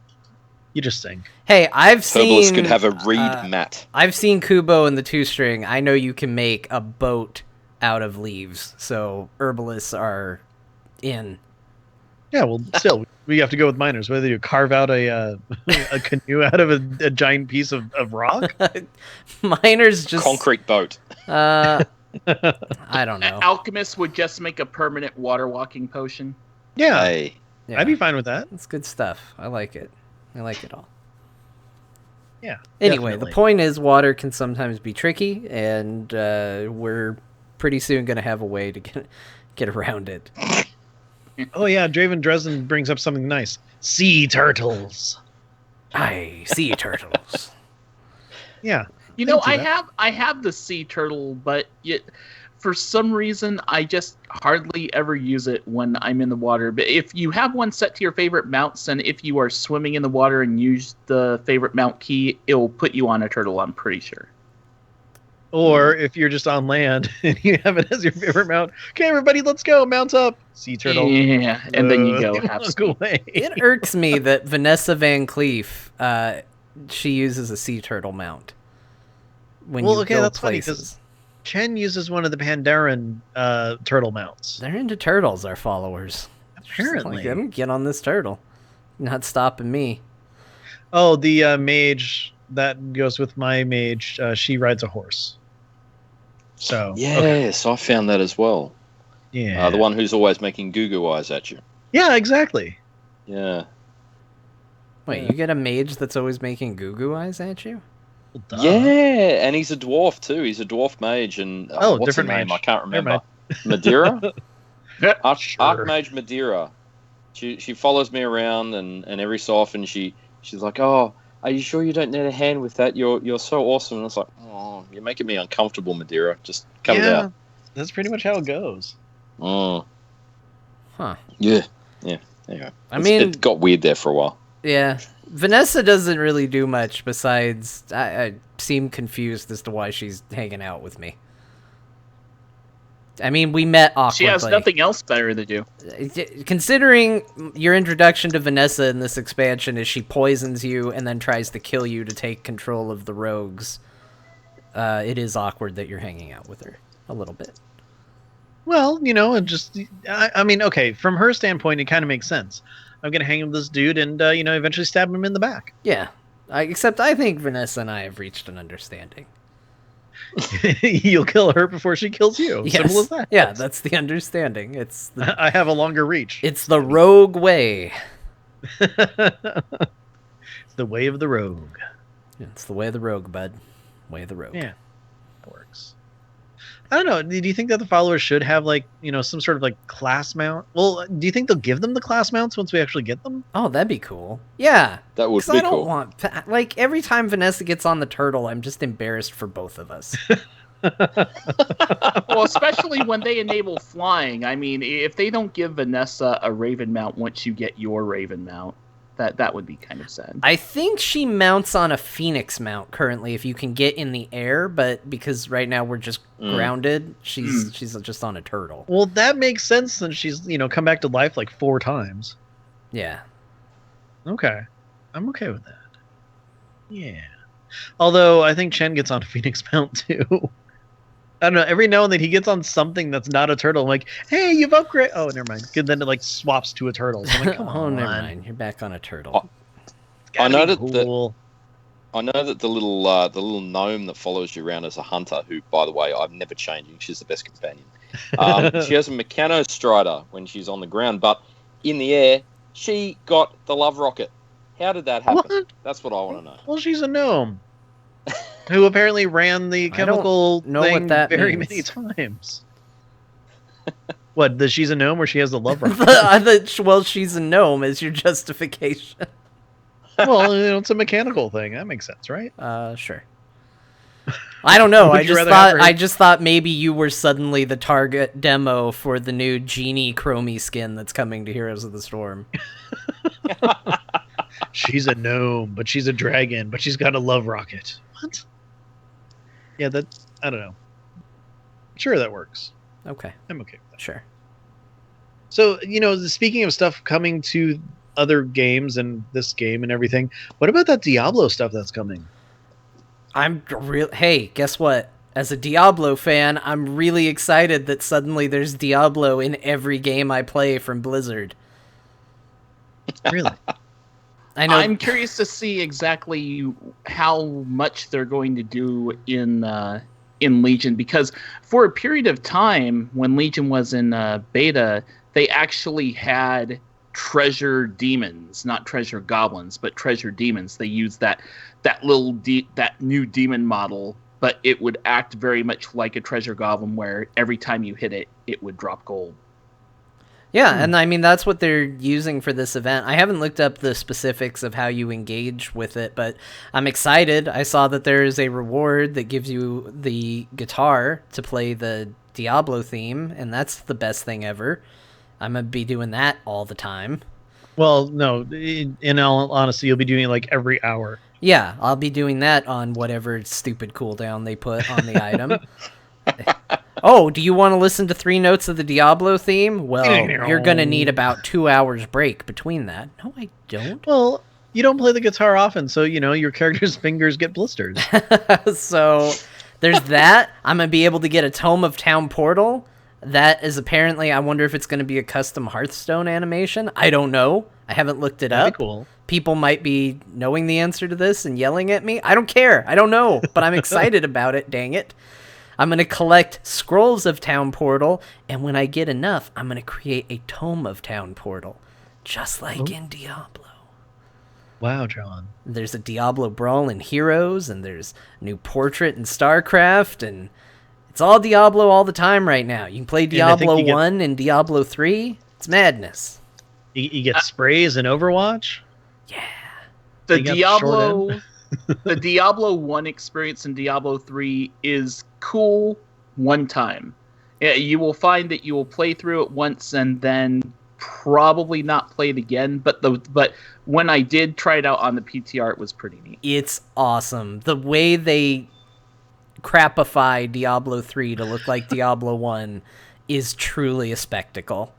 you just sing. Hey, Herbalist could have a reed mat. I've seen Kubo and the 2-string. I know you can make a boat out of leaves, so herbalists are in. Yeah, well, still, we have to go with miners. Whether you carve out a canoe out of a giant piece of rock. Miners just concrete boat. I don't know. Alchemists would just make a permanent water walking potion. Yeah. Hey. Yeah. I'd be fine with that. It's good stuff. I like it. I like it all. Yeah. Anyway, definitely. the point is water can sometimes be tricky, and we're pretty soon going to have a way to get around it. Oh, yeah. Draven Dresden brings up something nice. Sea turtles. Aye, sea turtles. Yeah. You know, I have the sea turtle, but for some reason, I just hardly ever use it when I'm in the water. But if you have one set to your favorite mounts, and if you are swimming in the water and use the favorite mount key, it'll put you on a turtle, I'm pretty sure. Or if you're just on land and you have it as your favorite mount, okay, everybody, let's go. Mounts up. Sea turtle. Yeah, and then you go half speed. Away. It irks me that Vanessa Van Cleef, she uses a sea turtle mount. That's funny because Chen uses one of the Pandaren turtle mounts. They're into turtles, our followers. Apparently. Like, I'm gonna get on this turtle. Not stopping me. Oh, the mage that goes with my mage, she rides a horse. So yes, okay. I found that as well. Yeah, the one who's always making goo-goo eyes at you. Yeah, exactly. Yeah. Wait, you get a mage that's always making goo-goo eyes at you? Well, yeah, and he's a dwarf too. He's a dwarf mage, and what's different her name? mage. I can't remember. Madeira, Sure. Archmage Madeira. She follows me around, and every so often she's like, "Oh, are you sure you don't need a hand with that? You're so awesome." And it's like, "Oh, you're making me uncomfortable, Madeira. Just cut it out." That's pretty much how it goes. Oh. Huh. Yeah. Anyway, it got weird there for a while. Yeah. Vanessa doesn't really do much besides I seem confused as to why she's hanging out with me. I mean, we met awkwardly. She has nothing else better to do. Considering your introduction to Vanessa in this expansion is she poisons you and then tries to kill you to take control of the rogues, it is awkward that you're hanging out with her a little bit. Well, I mean, okay, from her standpoint, it kind of makes sense. I'm going to hang with this dude and, eventually stab him in the back. Yeah. Except I think Vanessa and I have reached an understanding. You'll kill her before she kills you. Yes. Simple as that. Yeah, that's the understanding. I have a longer reach. It's the rogue way. It's the way of the rogue. It's the way of the rogue, bud. Way of the rogue. Yeah, that works. I don't know. Do you think that the followers should have some sort of class mount? Well, do you think they'll give them the class mounts once we actually get them? Oh, that'd be cool. Yeah. That would be cool. I don't cool. want every time Vanessa gets on the turtle, I'm just embarrassed for both of us. Well, especially when they enable flying. I mean, if they don't give Vanessa a Raven mount once you get your Raven mount, that would be kind of sad. I think she mounts on a Phoenix mount currently if you can get in the air, but because right now we're just grounded, she's just on a turtle. Well, that makes sense since she's, come back to life 4 times. Yeah. Okay. I'm okay with that. Yeah. Although I think Chen gets on a Phoenix mount too. I don't know. Every now and then he gets on something that's not a turtle. I'm like, hey, you've upgraded. Oh, never mind. And then it swaps to a turtle. So I'm like, come on. Never mind. You're back on a turtle. I know that the little gnome that follows you around as a hunter, who, by the way, I'm never changing. She's the best companion. She has a Meccano Strider when she's on the ground, but in the air, she got the love rocket. How did that happen? What? That's what I want to know. Well, she's a gnome. Who apparently ran the chemical thing very many times. What, that she's a gnome or she has the love rocket? Well, she's a gnome is your justification. Well, it's a mechanical thing. That makes sense, right? Sure. I don't know. I just thought maybe you were suddenly the target demo for the new Genie Chromie skin that's coming to Heroes of the Storm. She's a gnome, but she's a dragon, but she's got a love rocket. What? Yeah, I don't know. Sure, that works. Okay. I'm okay with that. Sure. So, speaking of stuff coming to other games and this game and everything, what about that Diablo stuff that's coming? Hey, guess what? As a Diablo fan, I'm really excited that suddenly there's Diablo in every game I play from Blizzard. Really? I know. I'm curious to see exactly how much they're going to do in Legion, because for a period of time when Legion was in beta, they actually had treasure demons, not treasure goblins, but treasure demons. They used that new demon model, but it would act very much like a treasure goblin, where every time you hit it, it would drop gold. Yeah, and I mean, that's what they're using for this event. I haven't looked up the specifics of how you engage with it, but I'm excited. I saw that there is a reward that gives you the guitar to play the Diablo theme, and that's the best thing ever. I'm going to be doing that all the time. Well, no, in all honesty, you'll be doing it like every hour. Yeah, I'll be doing that on whatever stupid cooldown they put on the item. Oh, do you want to listen to 3 notes of the Diablo theme? Well, you're going to need about 2 hours break between that. No, I don't. Well, you don't play the guitar often, so, your character's fingers get blisters. So there's that. I'm going to be able to get a Tome of Town Portal. That is apparently, I wonder if it's going to be a custom Hearthstone animation. I don't know. I haven't looked it up. That'd be cool. People might be knowing the answer to this and yelling at me. I don't care. I don't know, but I'm excited about it, dang it. I'm going to collect Scrolls of Town Portal, and when I get enough, I'm going to create a Tome of Town Portal, just like in Diablo. Wow, John. There's a Diablo Brawl in Heroes, and there's a new Portrait in StarCraft, and it's all Diablo all the time right now. You can play Diablo 1 and Diablo 3. It's madness. You get sprays in Overwatch? Yeah. The Diablo 1 experience in Diablo 3 is cool one time. You will find that you will play through it once and then probably not play it again, but when I did try it out on the PTR, it was pretty neat. It's awesome. The way they crapify Diablo 3 to look like Diablo 1 is truly a spectacle.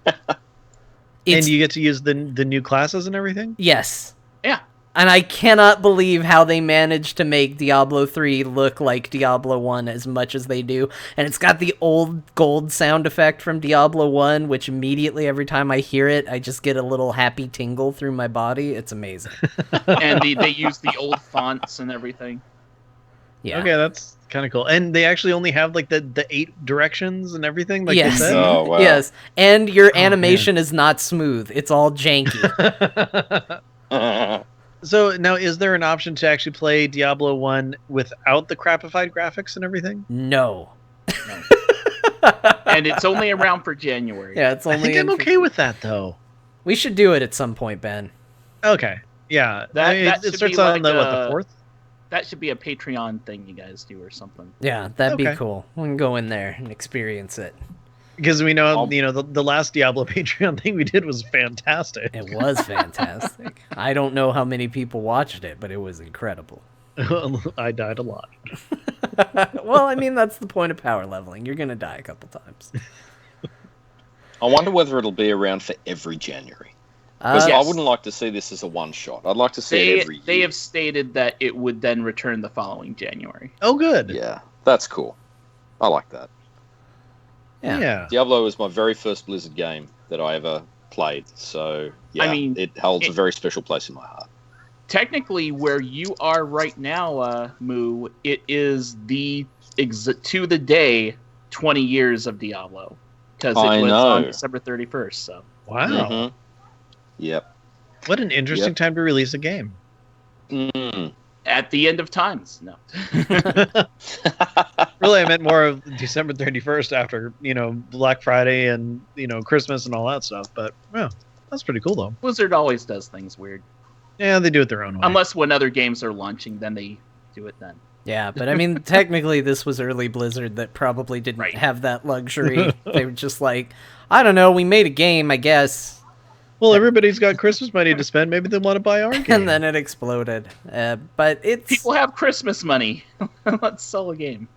And you get to use the new classes and everything? Yes. Yeah. And I cannot believe how they managed to make Diablo 3 look like Diablo 1 as much as they do. And it's got the old gold sound effect from Diablo 1, which immediately every time I hear it, I just get a little happy tingle through my body. It's amazing. And they use the old fonts and everything. Yeah. Okay, that's kind of cool. And they actually only have like the 8 directions and everything, like yes. they said? Oh, wow. Yes. And your animation is not smooth. It's all janky. So now, is there an option to actually play Diablo 1 without the crapified graphics and everything? No. And it's only around for January. Yeah, it's only. I think I'm okay with that, though. We should do it at some point, Ben. Okay. Yeah. That it starts on the 4th? That should be a Patreon thing you guys do or something. Yeah, that'd be cool. We can go in there and experience it. Because we know, the last Diablo Patreon thing we did was fantastic. It was fantastic. I don't know how many people watched it, but it was incredible. I died a lot. Well, I mean, that's the point of power leveling. You're going to die a couple times. I wonder whether it'll be around for every January. Because I wouldn't like to see this as a one-shot. I'd like to see it every year. They have stated that it would then return the following January. Oh, good. Yeah, that's cool. I like that. Yeah. Diablo was my very first Blizzard game that I ever played. So, yeah, I mean, it holds a very special place in my heart. Technically, where you are right now, Moo, it is to the day 20 years of Diablo. Because it was on December 31st. So. Wow. Mm-hmm. Yep. What an interesting time to release a game. Mm. At the end of times. No. Really, I meant more of December 31st after, Black Friday and, Christmas and all that stuff. But, yeah, that's pretty cool, though. Blizzard always does things weird. Yeah, they do it their own way. Unless when other games are launching, then they do it then. Yeah, but I mean, technically this was early Blizzard that probably didn't have that luxury. They were just like, I don't know, we made a game, I guess. Well, everybody's got Christmas money to spend. Maybe they want to buy our game. And then it exploded. But it's... People have Christmas money. Let's sell a game.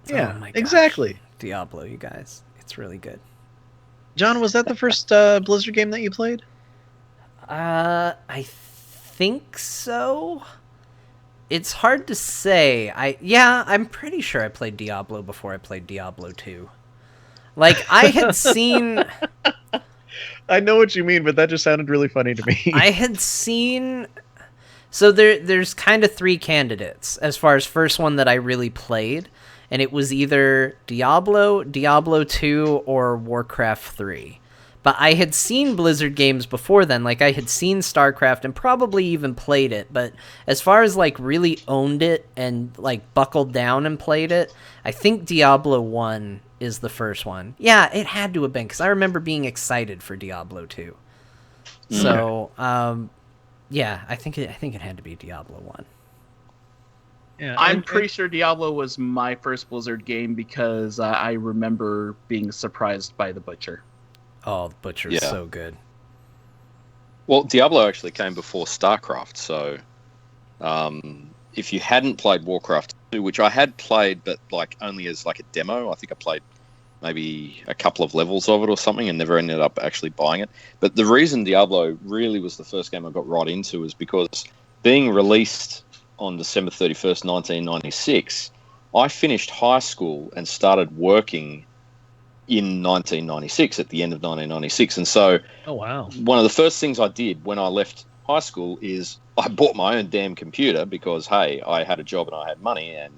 Yeah, oh my gosh. Exactly. Diablo, you guys. It's really good. John, was that the first Blizzard game that you played? I think so. It's hard to say. I'm pretty sure I played Diablo before I played Diablo 2. Like, I had seen... I know what you mean, but that just sounded really funny to me. I had seen... So there's kind of three candidates as far as first one that I really played, and it was either Diablo, Diablo 2, or Warcraft 3. But I had seen Blizzard games before then, like I had seen StarCraft and probably even played it, but as far as like really owned it and like buckled down and played it, I think Diablo 1 is the first one. Yeah, it had to have been, because I remember being excited for Diablo 2. So, yeah, I think it had to be Diablo 1. Yeah, I'm pretty sure Diablo was my first Blizzard game because I remember being surprised by the Butcher. Oh, the Butcher's so good. Well, Diablo actually came before StarCraft, so if you hadn't played Warcraft 2, which I had played, but like only as like a demo, I think I played maybe a couple of levels of it or something and never ended up actually buying it. But the reason Diablo really was the first game I got right into was because being released on December 31st, 1996, I finished high school and started working in 1996, at the end of 1996. And so one of the first things I did when I left high school is I bought my own damn computer because, hey, I had a job and I had money and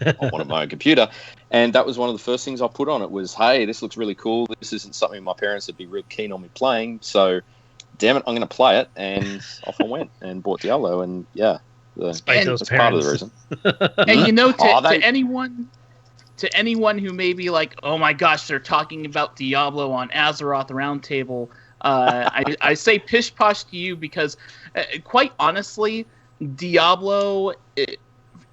I wanted my own computer. And that was one of the first things I put on it was, hey, this looks really cool. This isn't something my parents would be real keen on me playing. So, damn it, I'm going to play it. And off I went and bought Diablo. And, yeah, that's part of the reason. And, you know, to anyone who may be like, oh my gosh, they're talking about Diablo on Azeroth Roundtable, I say pish posh to you because, quite honestly, Diablo,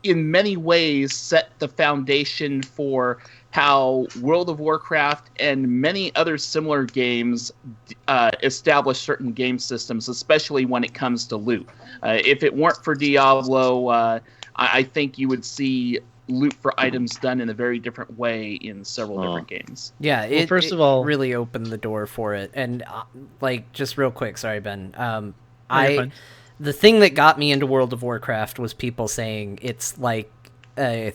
in many ways, set the foundation for how World of Warcraft and many other similar games establish certain game systems, especially when it comes to loot. If it weren't for Diablo, I think you would see loot for items done in a very different way in several different games. Yeah, it really opened the door for it. And like, just real quick, sorry, Ben. The thing that got me into World of Warcraft was people saying it's like a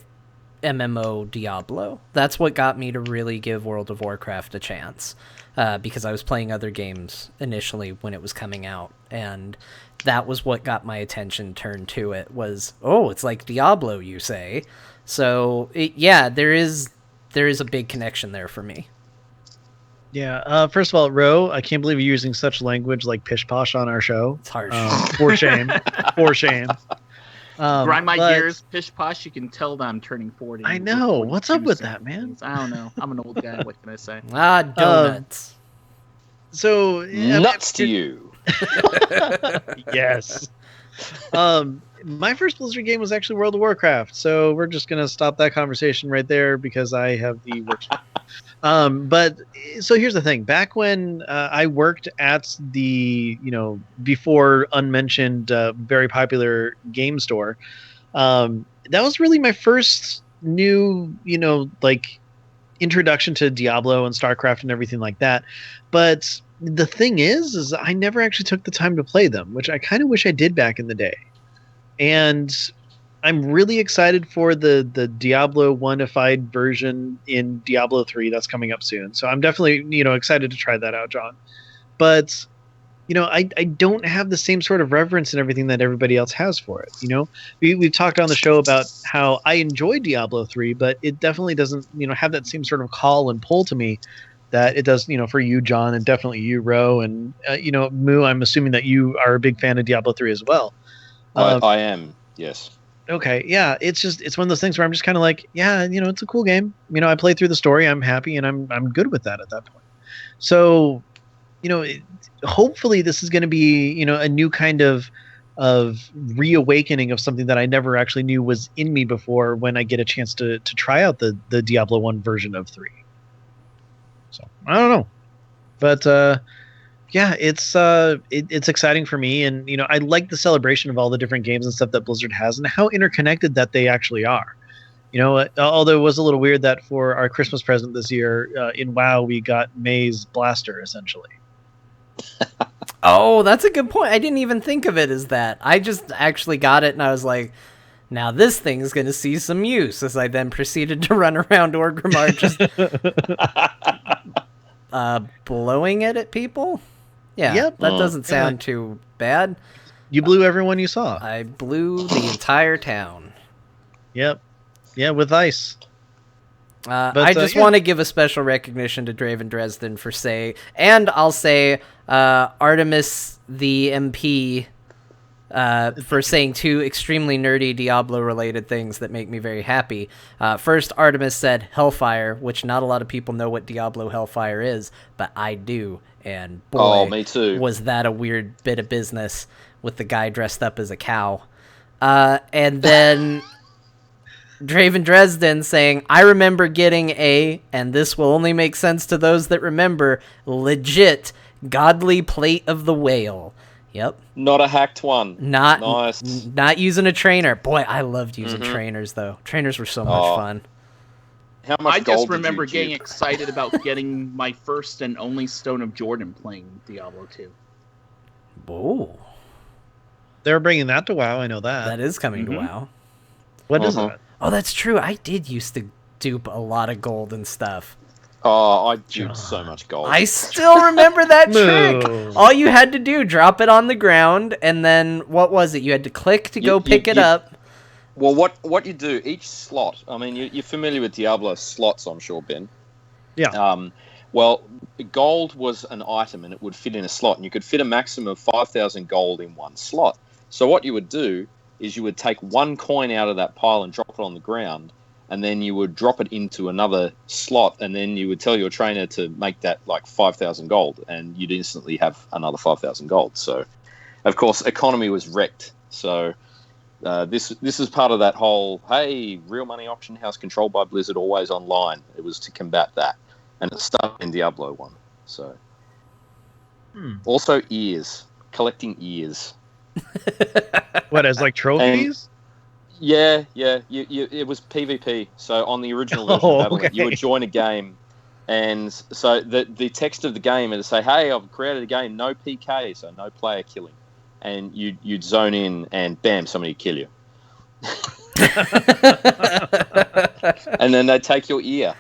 MMO Diablo. That's what got me to really give World of Warcraft a chance, because I was playing other games initially when it was coming out, and that was what got my attention turned to it. Was, oh, it's like Diablo, you say? So there is a big connection there for me. Yeah. First of all, Rho, I can't believe you're using such language like pish posh on our show. It's harsh. For shame. For shame. Grind my gears, pish posh. You can tell that I'm turning 40. I know. What's up with that, man? I don't know. I'm an old guy. What can I say? Donuts. So nuts to you. Yes. My first Blizzard game was actually World of Warcraft, so we're just gonna stop that conversation right there because I have the works. But so here's the thing: back when I worked at the before unmentioned very popular game store, that was really my first new like introduction to Diablo and StarCraft and everything like that. But the thing is I never actually took the time to play them, which I kind of wish I did back in the day. And I'm really excited for the Diablo one-ified version in Diablo 3 that's coming up soon. So I'm definitely, excited to try that out, John. But, I don't have the same sort of reverence and everything that everybody else has for it. We've talked on the show about how I enjoy Diablo 3, but it definitely doesn't, have that same sort of call and pull to me that it does, for you, John, and definitely you, Rho, and, Moo, I'm assuming that you are a big fan of Diablo 3 as well. I am, yes. okay, yeah, it's one of those things where I'm just kind of like, yeah, it's a cool game. I played through the story, I'm happy, and I'm good with that at that point. So, hopefully this is going to be, a new kind of reawakening of something that I never actually knew was in me before when I get a chance to try out the Diablo 1 version of 3. So, I don't know. But yeah, it's exciting for me, and I like the celebration of all the different games and stuff that Blizzard has, and how interconnected that they actually are. Although it was a little weird that for our Christmas present this year in WoW we got May's blaster essentially. Oh, that's a good point. I didn't even think of it as that. I just actually got it, and I was like, now this thing's going to see some use, as I then proceeded to run around Orgrimmar just blowing it at people. Yeah, yep. That doesn't sound too bad. You blew everyone you saw. I blew the entire town. Yep. Yeah, with ice. I just want to give a special recognition to Draven Dresden for I'll say Artemis the MP for saying two extremely nerdy Diablo-related things that make me very happy. First, Artemis said Hellfire, which not a lot of people know what Diablo Hellfire is, but I do, and boy, me too. Was that a weird bit of business with the guy dressed up as a cow. And then... Draven Dresden saying, I remember getting and this will only make sense to those that remember, legit godly plate of the whale. Yep. Not a hacked one. Nice. Not using a trainer. Boy, I loved using trainers, though. Trainers were so much fun. How much I gold just remember did you getting excited about getting my first and only Stone of Jordan playing Diablo 2. Whoa. They're bringing that to WoW, I know that. That is coming to WoW. What is that? Oh, that's true. I did used to dupe a lot of gold and stuff. Oh, I duped so much gold. I still remember that trick. All you had to do, drop it on the ground, and then, what was it? You had to click to go pick it up. Well, what you do, each slot, I mean, you're familiar with Diablo slots, I'm sure, Ben. Yeah. Well, gold was an item, and it would fit in a slot, and you could fit a maximum of 5,000 gold in one slot. So what you would do is you would take one coin out of that pile and drop it on the ground, and then you would drop it into another slot, and then you would tell your trainer to make that like 5,000 gold, and you'd instantly have another 5,000 gold. So, of course, economy was wrecked. So this is part of that whole, hey, real money auction house controlled by Blizzard, always online. It was to combat that, and it started in Diablo 1. So, also ears, collecting ears. What, as like trophies? Yeah. It was PvP. So on the original version of Battle.net, you would join a game, and so the text of the game would say, "Hey, I've created a game, no PK, so no player killing," and you'd zone in, and bam, somebody would kill you. And then they'd take your ear,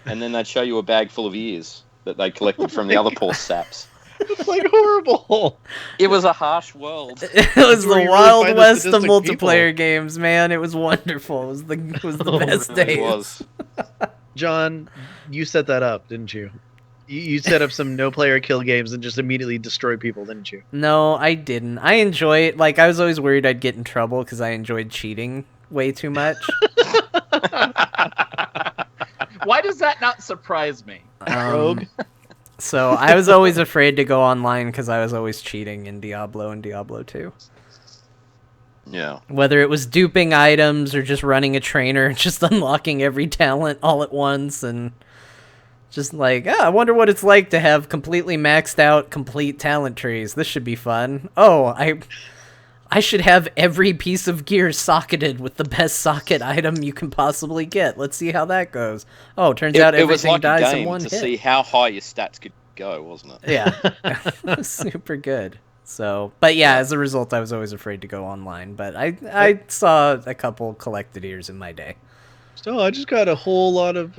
and then they'd show you a bag full of ears that they collected from the other poor saps. It's like horrible. It was a harsh world. It was the Wild West of multiplayer games, man. It was wonderful. It was the best days. It was. John, you set that up, didn't you? You set up some no-player kill games and just immediately destroy people, didn't you? No, I didn't. I enjoy it. Like, I was always worried I'd get in trouble because I enjoyed cheating way too much. Why does that not surprise me? Rogue. So I was always afraid to go online because I was always cheating in Diablo and Diablo 2. Yeah. Whether it was duping items or just running a trainer, just unlocking every talent all at once, and just like, I wonder what it's like to have completely maxed out complete talent trees. This should be fun. Oh, I should have every piece of gear socketed with the best socket item you can possibly get. Let's see how that goes. Oh, turns out everything dies in one hit. It was like a game to see how high your stats could go, wasn't it? Yeah. Super good. So, but yeah, as a result, I was always afraid to go online. But I saw a couple collected ears in my day. So I just got a whole lot of,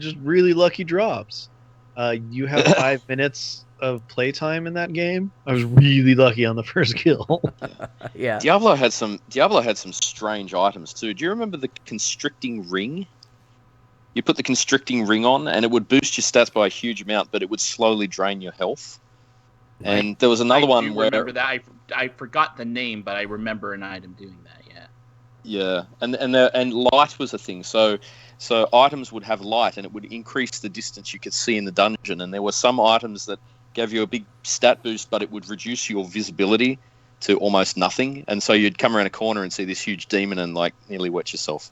just really lucky drops. You have 5 minutes of playtime in that game. I was really lucky on the first kill. Yeah. Diablo had some strange items too. Do you remember the constricting ring? You put the constricting ring on, and it would boost your stats by a huge amount, but it would slowly drain your health. And there was another one where... I remember that. I forgot the name, but I remember an item doing that, yeah. Yeah, and light was a thing. So items would have light, and it would increase the distance you could see in the dungeon. And there were some items that gave you a big stat boost, but it would reduce your visibility to almost nothing. And so you'd come around a corner and see this huge demon and like nearly wet yourself.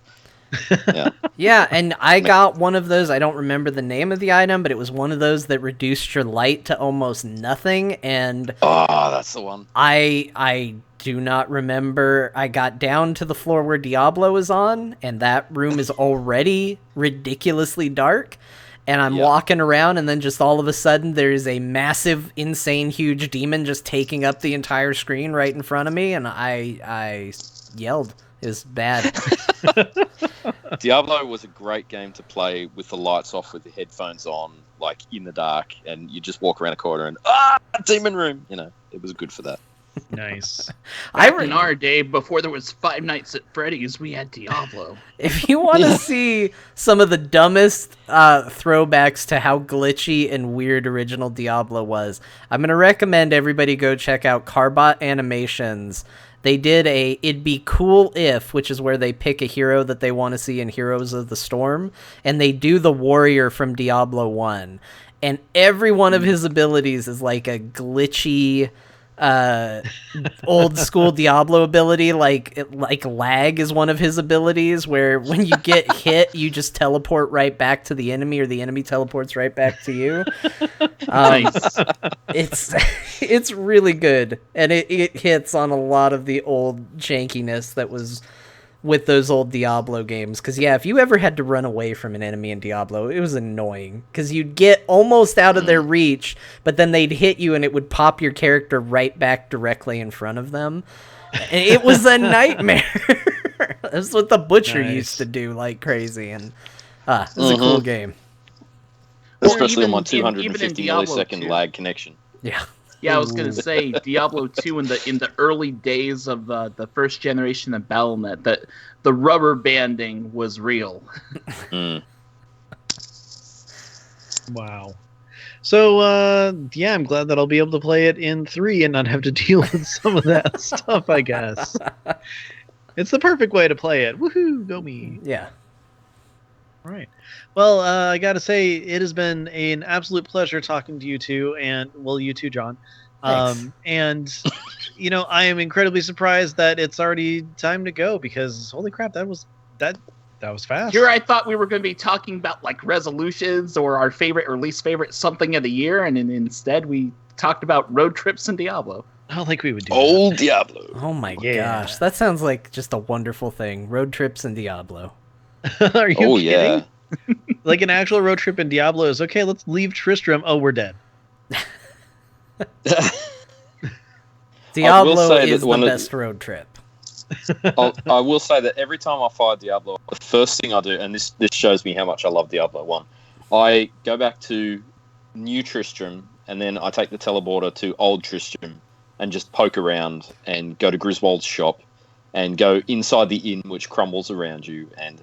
Yeah. Yeah, and I got one of those. I don't remember the name of the item, but it was one of those that reduced your light to almost nothing. And that's the one. I do not remember. I got down to the floor where Diablo is on, and that room is already ridiculously dark. And I'm walking around, and then just all of a sudden, there's a massive, insane, huge demon just taking up the entire screen right in front of me, and I yelled. It was bad. Diablo was a great game to play with the lights off, with the headphones on, like in the dark, and you just walk around a corner and demon room. You know, it was good for that. Nice. In our day, before there was Five Nights at Freddy's, we had Diablo. If you want to see some of the dumbest throwbacks to how glitchy and weird original Diablo was, I'm going to recommend everybody go check out Carbot Animations. They did a It'd Be Cool If, which is where they pick a hero that they want to see in Heroes of the Storm, and they do the warrior from Diablo 1. And every one of his abilities is like a glitchy, old school Diablo ability. Like lag is one of his abilities, where when you get hit, you just teleport right back to the enemy, or the enemy teleports right back to you. Nice. It's really good, and it hits on a lot of the old jankiness that was with those old Diablo games. Because if you ever had to run away from an enemy in Diablo, it was annoying, because you'd get almost out of their reach, but then they'd hit you and it would pop your character right back directly in front of them. And it was a nightmare. That's what the Butcher used to do like crazy, and it was a cool game. Especially on my 250 millisecond lag connection. Yeah. Yeah, I was gonna say Diablo 2 in the early days of the first generation of Battle.net, that the rubber banding was real. Wow. So I'm glad that I'll be able to play it in 3 and not have to deal with some of that stuff, I guess. It's the perfect way to play it. Woohoo, go me. Yeah. All right. Well, I got to say, it has been an absolute pleasure talking to you two, and you too, John. And I am incredibly surprised that it's already time to go, because holy crap, that was fast. Here I thought we were going to be talking about like resolutions or our favorite or least favorite something of the year, and instead we talked about road trips and Diablo. I don't think we would do old Diablo. Oh my gosh, that sounds like just a wonderful thing. Road trips and Diablo. Are you kidding? Yeah. Like an actual road trip in Diablo is, okay, let's leave Tristram. Oh, we're dead. Diablo is the best road trip. I will say that every time I fire Diablo, the first thing I do, and this shows me how much I love Diablo 1, I go back to New Tristram, and then I take the teleporter to Old Tristram and just poke around and go to Griswold's shop and go inside the inn, which crumbles around you, and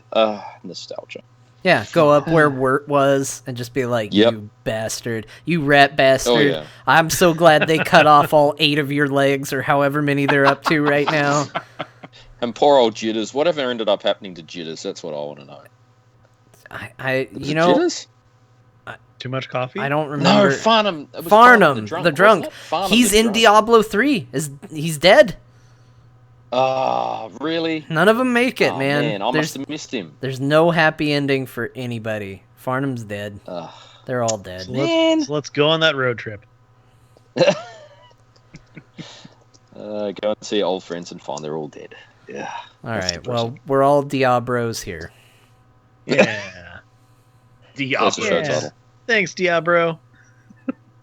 nostalgia. Yeah, go up where Wirt was and just be like, you bastard. You rat bastard. Oh, yeah. I'm so glad they cut off all 8 of your legs, or however many they're up to right now. And poor old Jitters. Whatever ended up happening to Jitters? That's what I want to know. Jitters? Too much coffee? I don't remember. No, Farnham. Farnham, the drunk. He's in Diablo 3. He's dead. Really? None of them make it, man. I must have missed him. There's no happy ending for anybody. Farnham's dead. They're all dead. So let's go on that road trip. Go and see old friends and find they're all dead. Yeah. All right. Well, we're all Diabros here. Yeah. Diablo. Yeah. Thanks, Diabro.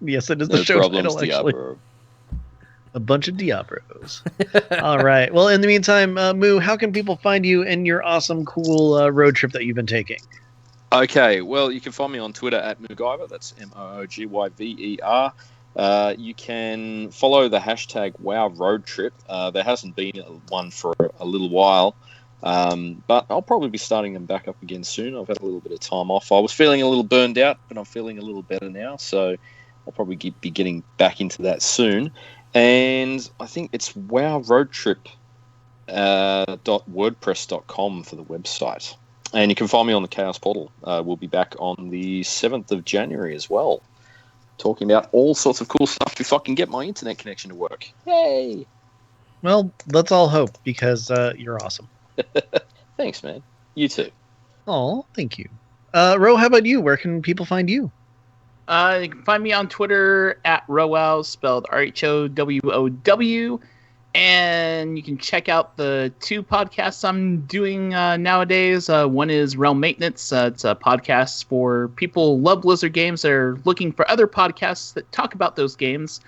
Yes, it is the show title, actually. Diablo. A bunch of Diabros. All right. Well, in the meantime, Moo, how can people find you and your awesome, cool road trip that you've been taking? Okay. Well, you can find me on Twitter at Moogyver. That's Mooguyver. You can follow the hashtag #WowRoadTrip. There hasn't been one for a little while, but I'll probably be starting them back up again soon. I've had a little bit of time off. I was feeling a little burned out, but I'm feeling a little better now, so I'll probably be getting back into that soon. And I think it's Wow Road Trip wordpress.com for the website. And you can find me on the Chaos Portal. We'll be back on the 7th of January as well, talking about all sorts of cool stuff if I can get my internet connection to work. Hey! Well, let's all hope, because you're awesome. Thanks, man. You too. Oh, thank you. Rho, how about you? Where can people find you? You can find me on Twitter at Rowow, spelled RHOWOW. And you can check out the 2 podcasts I'm doing nowadays. One is Realm Maintenance. It's a podcast for people who love Blizzard games that are looking for other podcasts that talk about those games.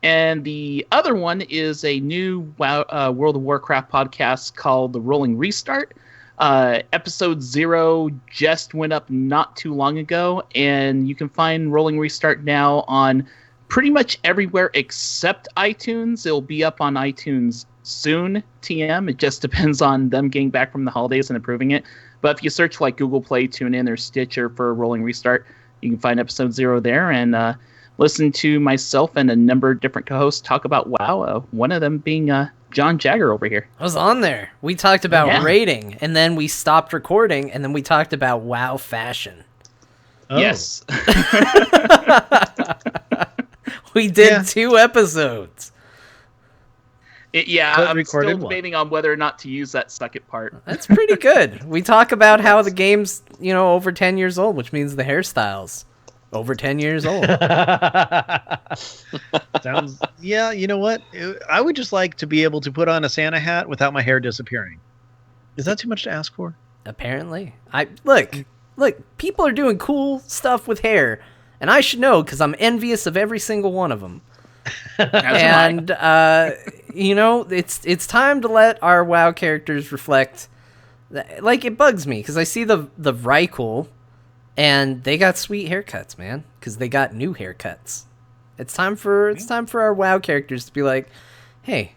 And the other one is a new World of Warcraft podcast called The Rolling Restart. Episode 0 just went up not too long ago, and you can find Rolling Restart now on pretty much everywhere except iTunes. It'll be up on iTunes soon, TM. It just depends on them getting back from the holidays and approving it. But if you search like Google Play, TuneIn, or Stitcher for Rolling Restart, you can find episode 0 there, and listen to myself and a number of different co-hosts talk about WoW, one of them being John Jagger over here. I was on there. We talked about rating, and then we stopped recording, and then we talked about WoW fashion. Oh. Yes. We did 2 episodes. I'm still debating on whether or not to use that second part. That's pretty good. We talk about how the game's, over 10 years old, which means the hairstyles over 10 years old. Sounds, you know what? I would just like to be able to put on a Santa hat without my hair disappearing. Is that too much to ask for? Apparently. Look, people are doing cool stuff with hair, and I should know because I'm envious of every single one of them. And, it's time to let our WoW characters reflect. Like, it bugs me because I see the Rykul, and they got sweet haircuts, man, because they got new haircuts. It's time for our WoW characters to be like, hey,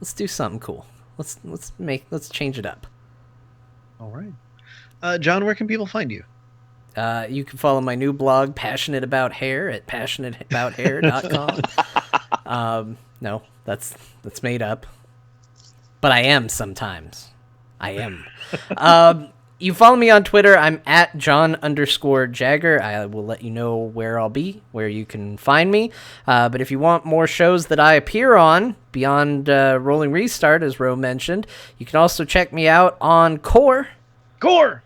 let's do something cool. Let's change it up. All right. John, where can people find you? You can follow my new blog, Passionate About Hair, at passionateabouthair.com. No, that's made up. But I am sometimes. I am. You follow me on Twitter. I'm at John_Jagger. I will let you know where I'll be, where you can find me. But if you want more shows that I appear on, beyond Rolling Restart, as Rho mentioned, you can also check me out on Core. Core!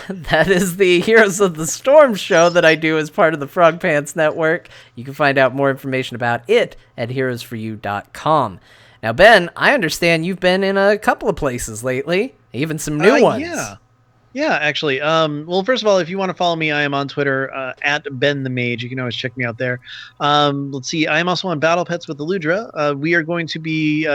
That is the Heroes of the Storm show that I do as part of the Frog Pants Network. You can find out more information about it at heroesforyou.com. Now, Ben, I understand you've been in a couple of places lately, even some new ones. Yeah, actually. Well, first of all, if you want to follow me, I am on Twitter at Ben the Mage. You can always check me out there. Let's see. I am also on Battle Pets with Eludra. We are going to be...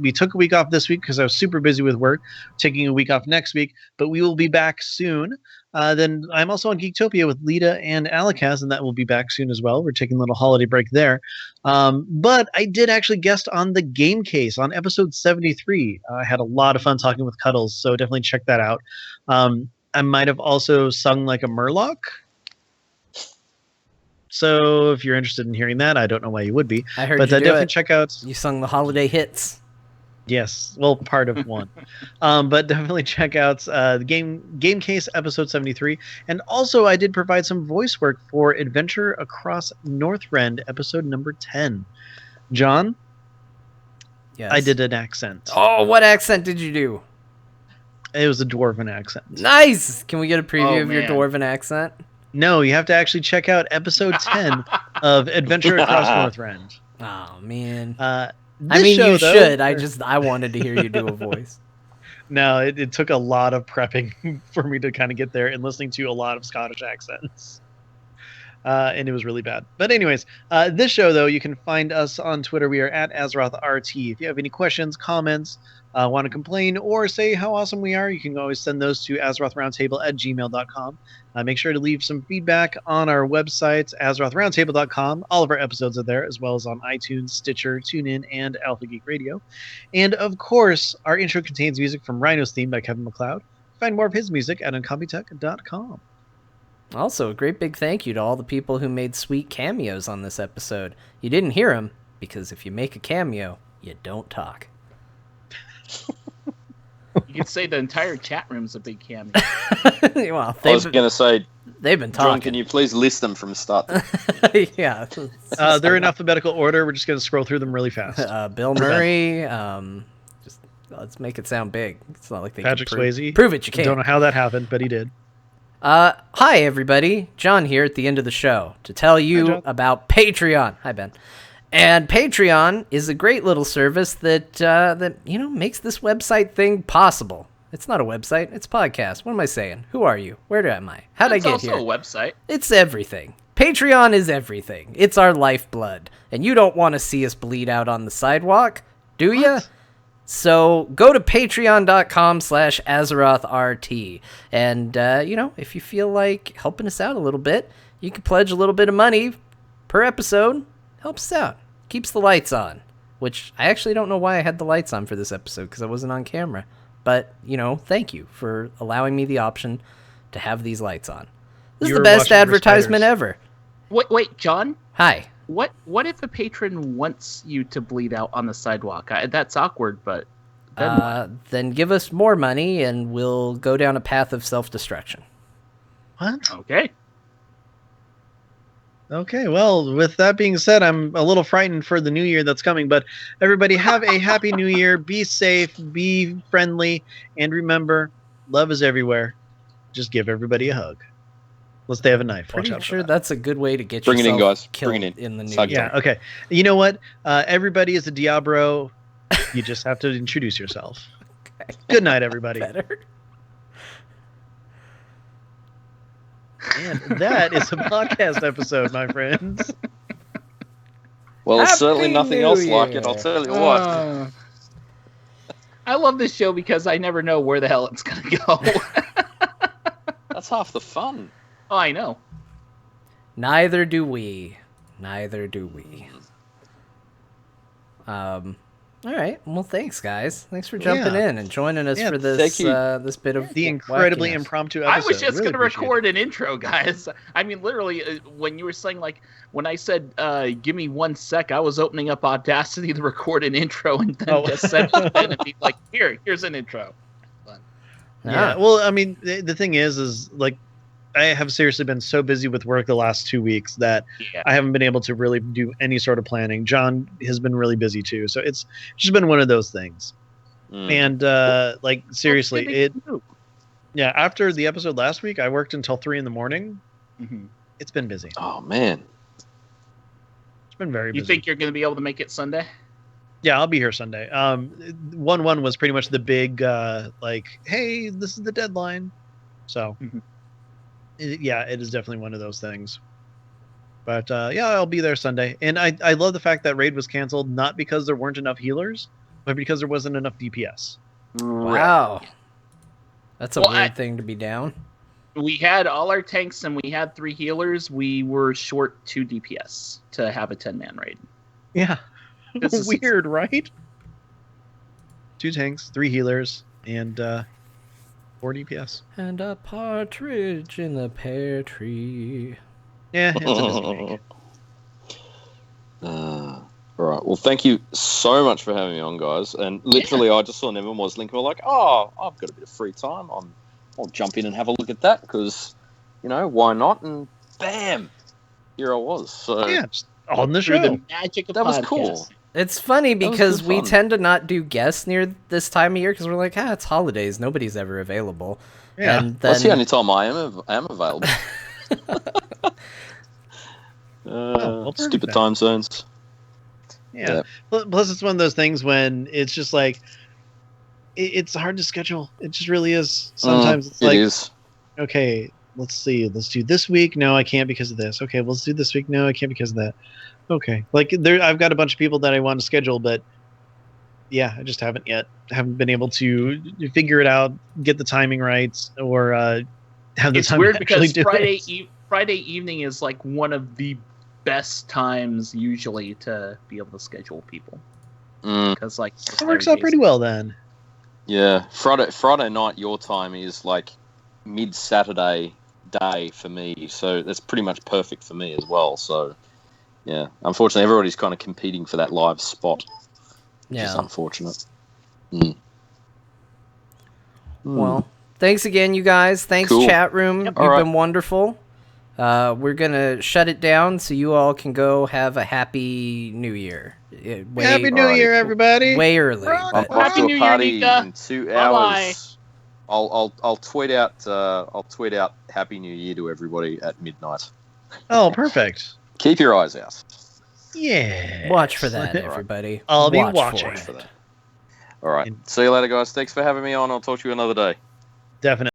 we took a week off this week because I was super busy with work, taking a week off next week, but we will be back soon. Then I'm also on Geektopia with Lita and Alakaz, and that will be back soon as well. We're taking a little holiday break there. But I did actually guest on the Game Case on episode 73. I had a lot of fun talking with Cuddles, so definitely check that out. I might have also sung like a Murloc. So if you're interested in hearing that, I don't know why you would be. I heard but you do definitely it. Check out. You sung the holiday hits. Yes, well, part of one. But definitely check out the Game Case episode 73. And also, I did provide some voice work for Adventure Across Northrend episode number 10. John? Yes. I did an accent. Oh, what accent did you do? It was a dwarven accent. Nice! Can we get a preview of your dwarven accent? No, you have to actually check out episode 10 of Adventure Across Northrend. Oh, man. You should. I wanted to hear you do a voice. No, it took a lot of prepping for me to kind of get there and listening to a lot of Scottish accents. And it was really bad. But anyways, this show, though, you can find us on Twitter. We are at AzerothRT. If you have any questions, comments, want to complain, or say how awesome we are, you can always send those to AzerothRoundtable@gmail.com. Make sure to leave some feedback on our website, AzerothRoundtable.com. All of our episodes are there, as well as on iTunes, Stitcher, TuneIn, and Alpha Geek Radio. And, of course, our intro contains music from Rhino's theme by Kevin MacLeod. Find more of his music at incompetech.com. Also, a great big thank you to all the people who made sweet cameos on this episode. You didn't hear them, because if you make a cameo, you don't talk. You could say the entire chat room's a big cameo. Well, I was going to say, they've been talking. John, can you please list them from start? Yeah. They're in alphabetical order. We're just going to scroll through them really fast. Bill Murray. Just let's make it sound big. It's not like they Patrick can Swayze. prove it. You can't. Don't know how that happened, but he did. Hi everybody, John here at the end of the show to tell you about Patreon. Hi Ben. And Patreon is a great little service that makes this website thing possible. It's not a website, it's a podcast. What am I saying? Who are you? Where am I? How'd I get here? It's also a website. It's everything. Patreon is everything. It's our lifeblood. And you don't want to see us bleed out on the sidewalk, do you? So go to patreon.com/AzerothRT. And, if you feel like helping us out a little bit, you can pledge a little bit of money per episode. Helps us out. Keeps the lights on. Which I actually don't know why I had the lights on for this episode because I wasn't on camera. But, thank you for allowing me the option to have these lights on. This is the best advertisement ever. Wait, John? Hi. What if a patron wants you to bleed out on the sidewalk? That's awkward, but then give us more money and we'll go down a path of self-destruction. What? Okay, well, with that being said, I'm a little frightened for the new year that's coming, but everybody have a happy new year. Be safe, be friendly, and remember, love is everywhere. Just give everybody a hug. Unless they have a knife. Pretty sure that's a good way to get Bring yourself it in, guys. killed Bring it in the new Suck year. Yeah, okay. You know what? Everybody is a Diabro. You just have to introduce yourself. Okay. Good night, everybody. Better. And that is a podcast episode, my friends. Well, there's Happy certainly nothing New else like Year. it, I'll tell you what. I love this show because I never know where the hell it's going to go. That's half the fun. Oh, I know. Neither do we. All right. Well, thanks, guys. Thanks for jumping in and joining us for this this bit of the incredibly wackiness. impromptu episode. I was just really going to record an intro, guys. I mean, literally, when you were saying, when I said, give me 1 sec, I was opening up Audacity to record an intro and then just send it in and be like, here's an intro. Yeah, well, I mean, the thing is I have seriously been so busy with work the last 2 weeks that I haven't been able to really do any sort of planning. John has been really busy too, so it's just been one of those things. And seriously, after the episode last week, I worked until 3 a.m. Mm-hmm. It's been busy. Oh man, it's been very busy. You think you're going to be able to make it Sunday? Yeah, I'll be here Sunday. 1-1 was pretty much the big hey, this is the deadline. So. Mm-hmm. It is definitely one of those things. But I'll be there Sunday. And I love the fact that Raid was canceled, not because there weren't enough healers, but because there wasn't enough DPS. Wow. That's a weird thing to be down. We had all our tanks and we had 3 healers. We were short 2 DPS to have a 10-man raid. Yeah. Weird, right? 2 tanks, 3 healers, and 4 DPS. And a partridge in the pear tree. Yeah, it's a busy week. All right. Well, thank you so much for having me on, guys. And literally, I just saw Nevermore's link and we're like, oh, I've got a bit of free time. I'll jump in and have a look at that because, why not? And bam, here I was. So just on the show. The magic of that was podcast. Cool. It's funny because we tend to not do guests near this time of year because we're like, it's holidays. Nobody's ever available. Yeah. And then... That's the only time I am available. Stupid time zones. Yeah. Plus, it's one of those things when it's just like, it's hard to schedule. It just really is. Sometimes it's like, okay, let's see. Let's do this week. No, I can't because of this. Okay, let's do this week. No, I can't because of that. Okay. I've got a bunch of people that I want to schedule, but I just haven't yet. Haven't been able to figure it out, get the timing right, or have the it's time weird to actually because do Friday evening is like one of the best times usually to be able to schedule people. Because it works out pretty well then. Yeah, Friday night your time is like mid Saturday day for me, so that's pretty much perfect for me as well. So yeah, unfortunately everybody's kind of competing for that live spot. which is Yeah. unfortunate. Well, thanks again, you guys. Thanks, Cool. chat room. Yep. You've All right. been wonderful. We're going to shut it down so you all can go have a happy new year. Happy New Alrighty, Year, cool. everybody. Way early. Rock But I'm off Happy to New a Year, party Nika. in 2 Bye-bye. hours. I'll tweet out Happy New Year to everybody at midnight. Oh, perfect. Keep your eyes out. Yeah. watch for that, everybody. I'll be Watch watching. For For it. that. All right. See you later, guys. Thanks for having me on. I'll talk to you another day. Definitely.